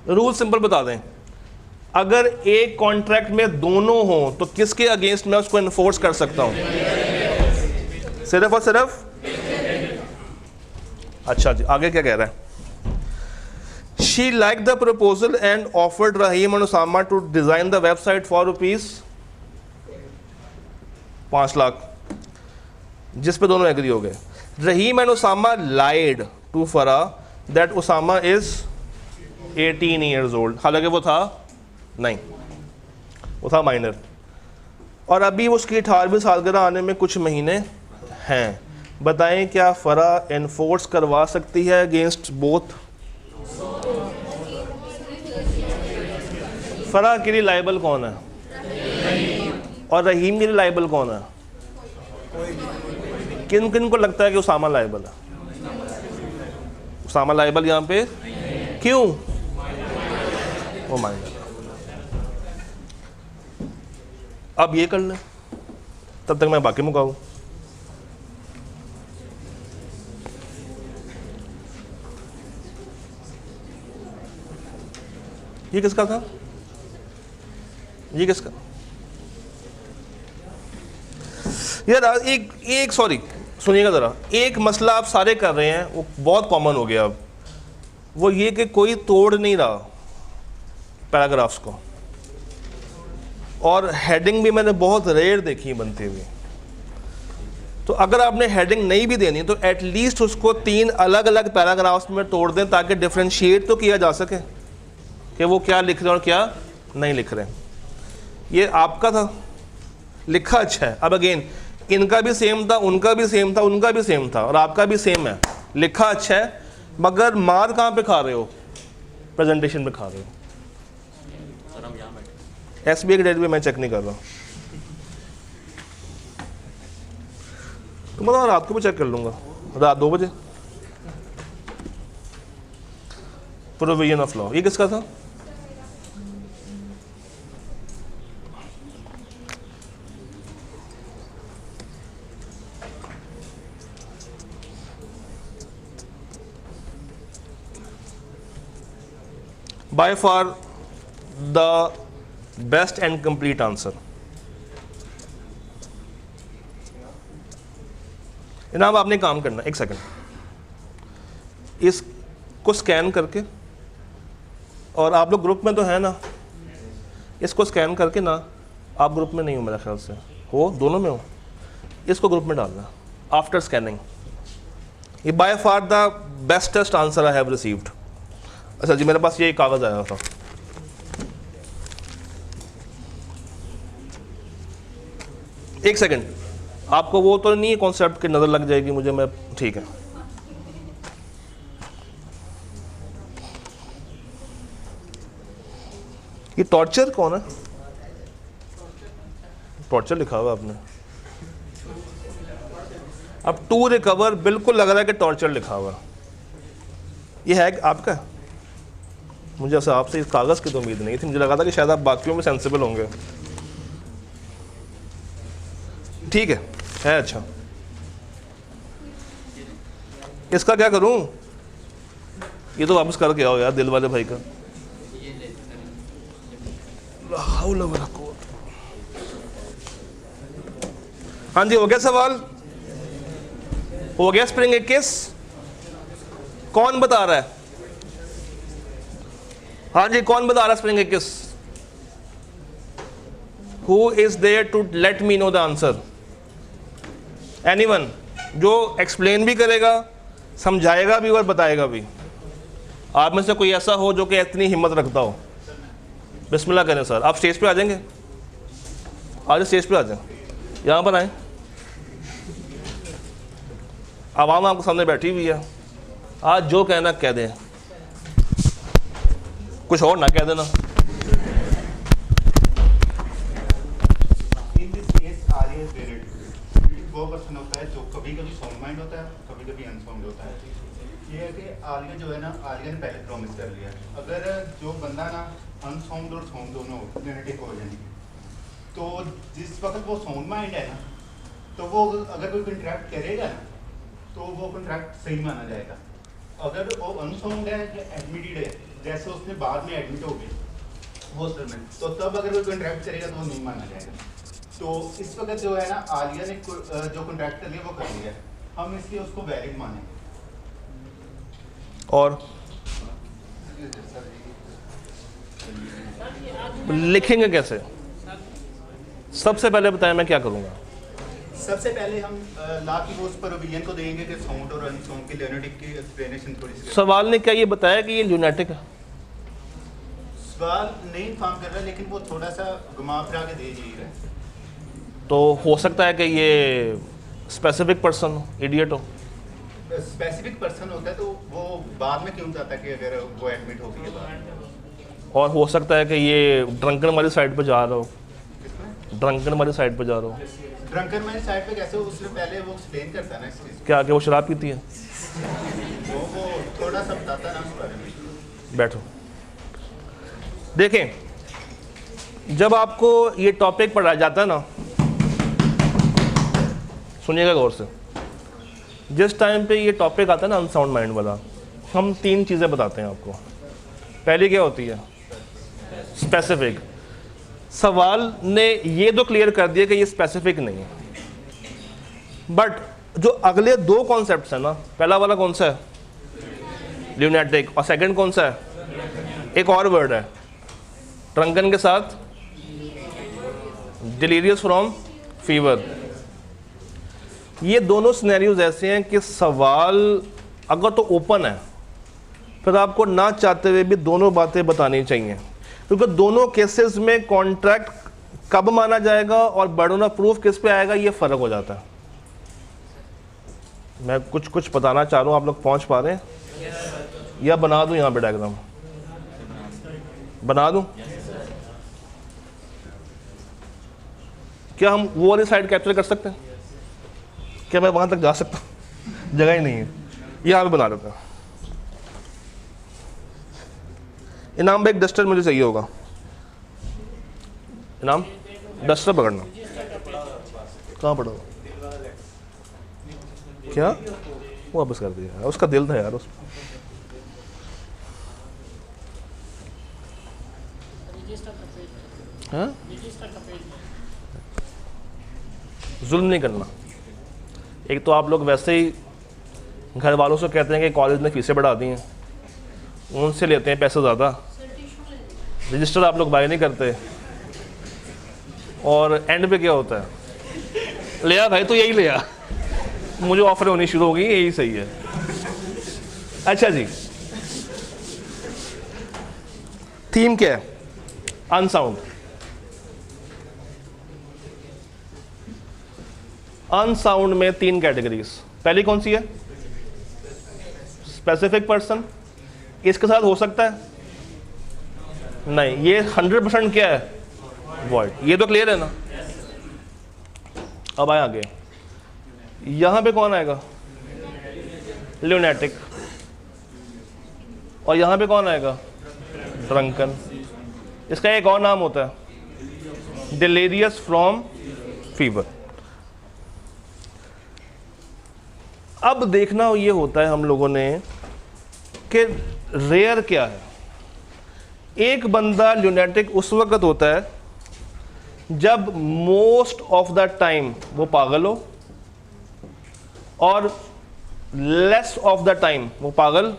रूल सिंपल बता दें, अगर एक कॉन्ट्रैक्ट में दोनों हो तो किसके अगेंस्ट मैं उसको इन्फोर्स कर सकता हूं? सिर्फ और सिर्फ। अच्छा जी, आगे क्या कह रहा है? She like the proposal and offered Rahim and Usama to design the website for ₹5 lakh, जिस पे दोनों एग्री हो गए। Rahim and Usama lied to Farah that Usama is 18 years old, हालांकि वो था नहीं, वो था माइनर, और अभी उसकी 18वीं सालगिरह आने में कुछ महीने हैं। बताएं क्या फरा एनफोर्स करवा सकती है अगेंस्ट बोथ? फरा के लिए लाइबल कौन है और रहीम के लिए लाइबल कौन है? किन किन को लगता है कि उसामा लाइबल है? उसामा लाइबल यहाँ पे क्यों? वो माइनर। अब ये कर लें, तब तक मैं बाकी मुकाऊं। ये किसका था? ये किसका? यार एक सॉरी सुनिएगा ज़रा, एक मसला आप सारे कर रहे हैं, वो बहुत कॉमन हो गया अब, वो ये कि कोई तोड़ नहीं रहा पैराग्राफ्स को, और हेडिंग भी मैंने बहुत रेयर देखी बनती हुई। तो अगर आपने हेडिंग नहीं भी देनी तो एटलीस्ट उसको 3 अलग अलग पैराग्राफ्स में तोड़ दें ताकि डिफ्रेंशिएट तो किया जा सके कि वो क्या लिख रहे हैं और क्या नहीं लिख रहे हैं। ये आपका था, लिखा अच्छा है। अब अगेन इनका भी सेम था, उनका भी सेम था, उनका भी सेम था, और आपका भी सेम है, लिखा अच्छा है, मगर मार कहाँ पे खा रहे हो? प्रेजेंटेशन पे खा रहे हो। SBI के डेट भी मैं चेक नहीं कर रहा, तो मतलब रात को भी चेक कर लूँगा, रात 2 बजे। प्रोविजन ऑफ लॉ, ये किसका था? By far the best and complete answer. जनाब आपने काम करना, एक सेकंड, इसको स्कैन करके, और आप लोग ग्रुप में तो है ना, इसको स्कैन करके ना, आप ग्रुप में नहीं हो मेरे ख्याल से, हो दोनों में हो, इसको ग्रुप में डालना आफ्टर स्कैनिंग। ये by far the bestest answer I have received. अच्छा जी, मेरे पास ये कागज़ आया था, एक सेकंड, आपको वो तो नहीं कॉन्सेप्ट की नज़र लग जाएगी मुझे, मैं ठीक है। ये टॉर्चर कौन है? टॉर्चर लिखा हुआ आपने, अब टू रिकवर बिल्कुल लग रहा है कि टॉर्चर लिखा हुआ। ये है आपका? मुझे ऐसा आपसे इस कागज़ की तो उम्मीद नहीं थी, मुझे लगा था कि शायद आप बाकियों में सेंसिबल होंगे। ठीक है अच्छा, इसका क्या करूं? ये तो वापस करके आओ यार, दिल वाले भाई का। हाँ जी, हो गया सवाल? हो गया स्प्रिंग 21? कौन बता रहा है? हाँ जी, कौन बता रहा है spring 21? Who is there to let me know the answer? Anyone? जो एक्सप्लेन भी करेगा, समझाएगा भी और बताएगा भी। आप में से कोई ऐसा हो जो कि इतनी हिम्मत रखता हो? बिस्मिल्लाह करें सर। आप स्टेज पे आ जाएंगे? आज स्टेज पे आ जाएं, यहाँ पर आए। आवाम आपके सामने बैठी हुई है, आज जो कहना कह दें, कुछ और ना कह देना। वो पर्सन होता है जो कभी कभी साउंड माइंड होता है, कभी कभी अनसाउंड होता है। ये है कि आलिया जो है ना, आलिया ने पहले प्रॉमिस कर लिया, अगर जो बंदा ना अनसाउंड और साउंड दोनों जेनेटिक हो जाएंगे, तो जिस वक्त वो साउंड माइंड है ना, तो वो अगर कोई कंट्रैक्ट करेगा ना, तो वो कंट्रैक्ट सही माना जाएगा। अगर वो अनसाउंड है या एडमिटेड है, जैसे उसने बाद में एडमिट हो गए हॉस्पिटल में, तो तब अगर वो कंट्रैक्ट करेगा तो वो नहीं माना जाएगा। तो इस वक्त जो है ना, आलिया ने जो कॉन्ट्रैक्ट कर लिया वो कर लिया, हम इसलिए उसको वैलिड मानेंगे। और लिखेंगे कैसे? सबसे पहले बताएं मैं क्या करूंगा। सबसे पहले हम ला की वो उस पर ओपिनियन को देंगे कि साउंड और अनसाउंड की ल्यूनेटिक की एक्सप्लेनेशन थोड़ी सी। सवाल ने क्या ये बताया कि ये ल्यूनेटिक है? सवाल नहीं इन्फॉर्म कर रहा, लेकिन वो थोड़ा सा घुमा फिरा के दे रहा है। तो हो सकता है कि ये स्पेसिफिक पर्सन हो, इडियट हो। स्पेसिफिक पर्सन होता है तो वो बाद में क्यों चाहता है कि अगर वो एडमिट हो गई बाद। और हो सकता है कि ये ड्रंकन वाली साइड पे जा रहा हो, ड्रंकन वाली साइड पे जा रहा हो। ड्रंकन वाली साइड पे कैसे? उससे पहले वो एक्सप्लेन करता है ना इस चीज़ क्या कि वो शराब पीती है? वो थोड़ा सा बताता ना उस बारे में। बैठो। देखें, जब आपको ये टॉपिक पढ़ाया जाता है ना, सुनिएगा गौर से, जिस टाइम पे ये टॉपिक आता है ना अनसाउंड माइंड वाला, हम तीन चीज़ें बताते हैं आपको। पहली क्या होती है? स्पेसिफिक। सवाल ने ये तो क्लियर कर दिया कि ये स्पेसिफिक नहीं है, बट जो अगले दो कॉन्सेप्ट्स हैं ना, पहला वाला कौन सा है? ल्यूनेटिक। और सेकंड कौन सा है? एक और वर्ड है ड्रंकन के साथ, डिलीरियस फ्रॉम फीवर। ये दोनों सिनेरियोज ऐसे हैं कि सवाल अगर तो ओपन है, फिर आपको ना चाहते हुए भी दोनों बातें बतानी चाहिए, क्योंकि दोनों केसेस में कॉन्ट्रैक्ट कब माना जाएगा और बर्डन ऑफ प्रूफ किस पे आएगा, ये फ़र्क हो जाता है। मैं कुछ बताना चाह रहा हूँ, आप लोग पहुँच पा रहे हैं? या बना दूँ यहाँ पे डायग्राम? बना दूँ? क्या हम वो वाली साइड कैप्चर कर सकते हैं? क्या मैं वहाँ तक जा सकता हूँ? जगह ही नहीं है। यहाँ पे बना देता हूँ। इनाम भाई, एक डस्टर मुझे चाहिए होगा। इनाम डस्टर पकड़ना। कहाँ पड़ा हुआ? क्या? वो वापस कर दिया। उसका दिल था यार उस। हाँ? जुल्म नहीं करना। एक तो आप लोग वैसे ही घर वालों से कहते हैं कि कॉलेज ने फीसें बढ़ा दी हैं, उनसे लेते हैं पैसे ज़्यादा, रजिस्टर आप लोग बाय नहीं करते, और एंड पे क्या होता है? लिया भाई तो यही लिया, मुझे ऑफर होनी शुरू हो गई, यही सही है। अच्छा जी, थीम क्या है? अनसाउंड। अनसाउंड में तीन कैटेगरीज। पहली कौन सी है? Specific person. इसके साथ हो सकता है? नहीं, ये 100% क्या है? वॉइड। ये तो क्लियर है ना? अब आए आगे, यहां पे कौन आएगा? ल्यूनेटिक। और यहां पे कौन आएगा? ड्रंकन। इसका एक और नाम होता है डिलीरियस फ्रॉम फीवर। अब देखना ये होता है हम लोगों ने कि रेयर क्या है। एक बंदा ल्यूनेटिक उस वक्त होता है जब मोस्ट ऑफ द टाइम वो पागल हो और लेस ऑफ द टाइम वो पागल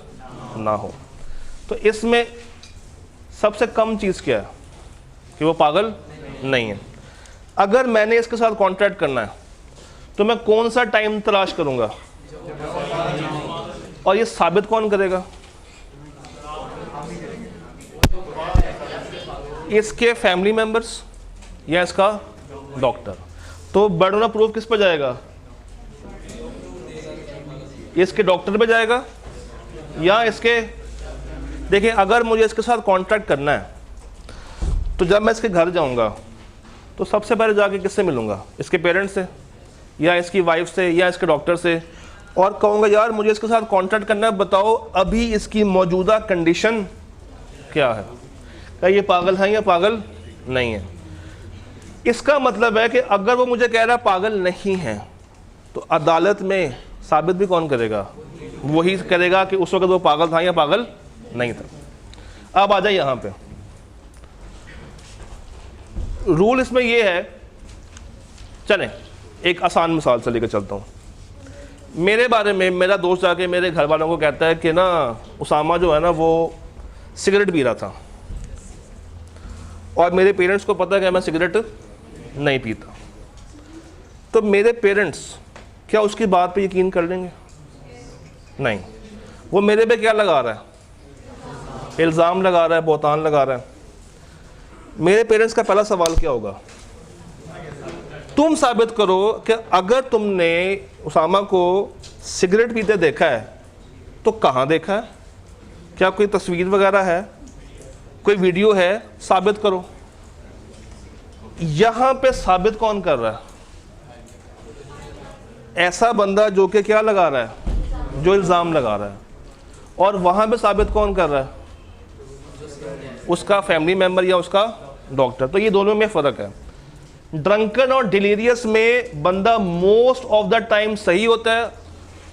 ना हो। तो इसमें सबसे कम चीज़ क्या है कि वो पागल नहीं है। अगर मैंने इसके साथ कॉन्ट्रैक्ट करना है तो मैं कौन सा टाइम तलाश करूंगा, और ये साबित कौन करेगा? इसके फैमिली मेंबर्स या इसका डॉक्टर। तो बर्डन ऑफ प्रूफ किस पे जाएगा? इसके डॉक्टर पे जाएगा या इसके। देखिए, अगर मुझे इसके साथ कॉन्ट्रैक्ट करना है तो जब मैं इसके घर जाऊंगा तो सबसे पहले जाके किससे मिलूंगा? इसके पेरेंट्स से या इसकी वाइफ से या इसके डॉक्टर से, और कहूँगा यार मुझे इसके साथ कॉन्ट्रैक्ट करना है, बताओ अभी इसकी मौजूदा कंडीशन क्या है, क्या ये पागल है या पागल नहीं है। इसका मतलब है कि अगर वो मुझे कह रहा है पागल नहीं है तो अदालत में साबित भी कौन करेगा? वही करेगा कि उस वक्त वो पागल था या पागल नहीं था। अब आ जाए यहाँ पे, रूल इसमें ये है, चलें एक आसान मिसाल से लेकर चलता हूँ। मेरे बारे में मेरा दोस्त जाके मेरे घर वालों को कहता है कि ना उसामा जो है ना वो सिगरेट पी रहा था, और मेरे पेरेंट्स को पता है कि मैं सिगरेट नहीं पीता। तो मेरे पेरेंट्स क्या उसकी बात पे यकीन कर लेंगे? नहीं। वो मेरे पे क्या लगा रहा है? इल्ज़ाम लगा रहा है, बहतान लगा रहा है। मेरे पेरेंट्स का पहला सवाल क्या होगा? तुम साबित करो कि अगर तुमने उसामा को सिगरेट पीते देखा है तो कहाँ देखा है, क्या कोई तस्वीर वगैरह है, कोई वीडियो है, साबित करो। यहां पे साबित कौन कर रहा है? ऐसा बंदा जो कि क्या लगा रहा है, जो इल्ज़ाम लगा रहा है। और वहां पे साबित कौन कर रहा है? उसका फैमिली मेंबर या उसका डॉक्टर। तो ये दोनों में फ़र्क है। ड्रंकन और डिलीरियस में बंदा मोस्ट ऑफ द टाइम सही होता है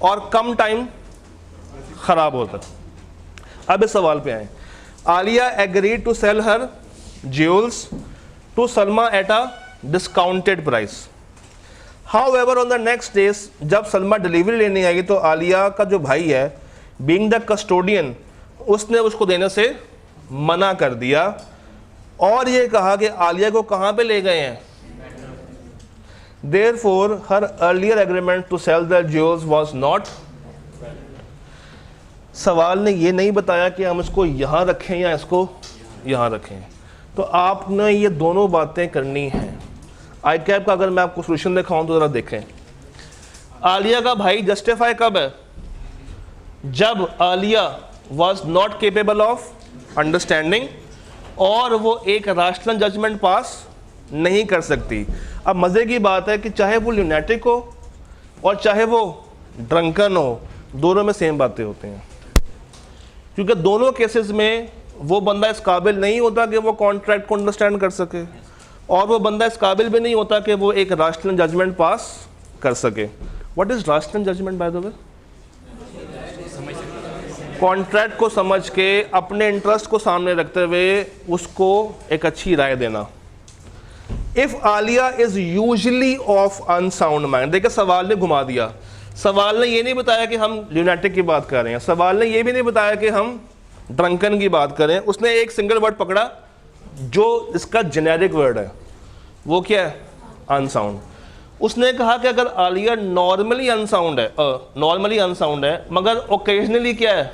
और कम टाइम खराब होता है। अब इस सवाल पे आए। Alia agreed to sell her jewels to Salma at a discounted price. However on the next days जब सलमा डिलीवरी लेने आई तो आलिया का जो भाई है, बीइंग द कस्टोडियन, उसने उसको देने से मना कर दिया और ये कहा कि आलिया को कहाँ पे ले गए हैं। Therefore, her earlier agreement to sell the jewels was not। सवाल ने ये नहीं बताया कि हम इसको यहाँ रखें या इसको यहाँ रखें। तो आपने ये दोनों बातें करनी हैं। आई कैप का अगर मैं आपको सोल्यूशन दिखाऊं तो ज़रा देखें। आलिया का भाई जस्टिफाई कब है? जब Alia was not capable of understanding और वो एक रैशनल जजमेंट पास नहीं कर सकती। अब मज़े की बात है कि चाहे वो ल्यूनेटिक हो और चाहे वो ड्रंकन हो, दोनों में सेम बातें होती हैं, क्योंकि दोनों केसेस में वो बंदा इस काबिल नहीं होता कि वो कॉन्ट्रैक्ट को अंडरस्टैंड कर सके और वो बंदा इस काबिल भी नहीं होता कि वो एक रैशनल जजमेंट पास कर सके। What is rational judgment by the way? Contract को समझ के अपने इंटरेस्ट को सामने रखते हुए उसको एक अच्छी राय देना। If Alia is usually of unsound mind. देखिए सवाल ने घुमा दिया। सवाल ने ये नहीं बताया कि हम ल्यूनेटिक की बात कर रहे हैं, सवाल ने ये भी नहीं बताया कि हम ड्रंकन की बात करें। उसने एक सिंगल वर्ड पकड़ा जो इसका जेनेरिक वर्ड है, वो क्या है? अनसाउंड। उसने कहा कि अगर आलिया नॉर्मली अनसाउंड है मगर ओकेजनली क्या है,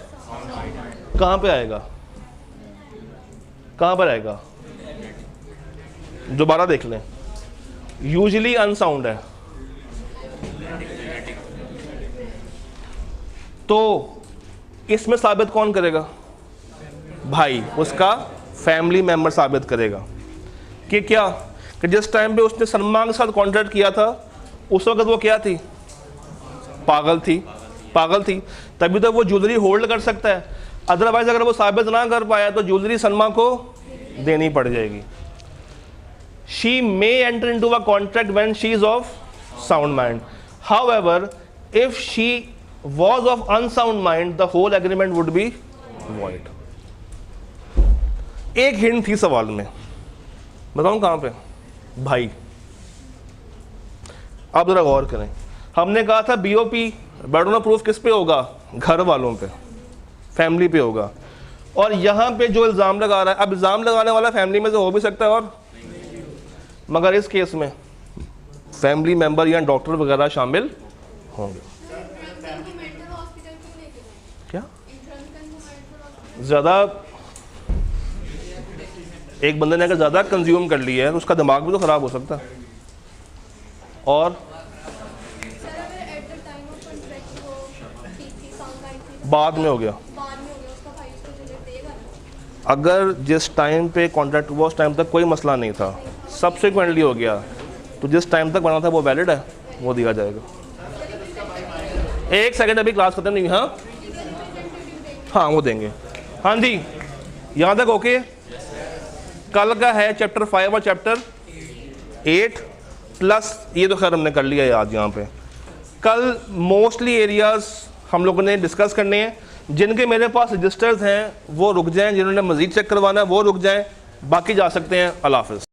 कहाँ पे आएगा, कहाँ पर आएगा? दोबारा देख लें, यूजुअली अनसाउंड है तो इसमें साबित कौन करेगा? भाई, उसका फैमिली मेंबर साबित करेगा कि क्या, कि जिस टाइम पे उसने सलमा के साथ कॉन्ट्रैक्ट किया था उस वक्त वो क्या थी? पागल थी। तभी तो वो ज्वेलरी होल्ड कर सकता है। अदरवाइज अगर वो साबित ना कर पाया तो ज्वेलरी सलमा को देनी पड़ जाएगी। She may enter into a contract when she is of sound mind. However, if she was of unsound mind, the whole agreement would be void. एक हिंट थी सवाल में, बताऊं कहाँ पे? भाई। आप जरा गौर करें, हमने कहा था बीओपी बर्डन ऑफ प्रूफ किस पे होगा? घर वालों पे, फैमिली पे होगा। और यहाँ पे जो इल्ज़ाम लगा रहा है, अब इल्ज़ाम लगाने वाला फैमिली में से हो भी सकता है, और मगर इस केस में फैमिली मेंबर या डॉक्टर वगैरह शामिल होंगे। क्या ज़्यादा एक बंदे ने अगर ज़्यादा कंज्यूम कर लिया है तो उसका दिमाग भी तो ख़राब हो सकता है। और बाद में हो गया, अगर जिस टाइम पे कॉन्ट्रैक्ट हुआ उस टाइम तक कोई मसला नहीं था, सब्सिक्वेंटली हो गया, तो जिस टाइम तक बना था वो वैलिड है, वो दिया जाएगा। एक सेकंड, अभी क्लास खत्म नहीं। हाँ हाँ वो देंगे। हाँ जी, यहाँ तक ओके। कल का है चैप्टर 5 और चैप्टर 8 प्लस ये तो खैर हमने कर लिया याद। यहाँ पे कल मोस्टली एरियाज़ हम लोगों ने डिस्कस करने हैं। जिनके मेरे पास रजिस्टर्स हैं वो रुक जाएं, जिन्होंने मज़ीद चेक करवाना है वो रुक जाएं, बाकी जा सकते हैं। अल्लाह हाफ़िज़।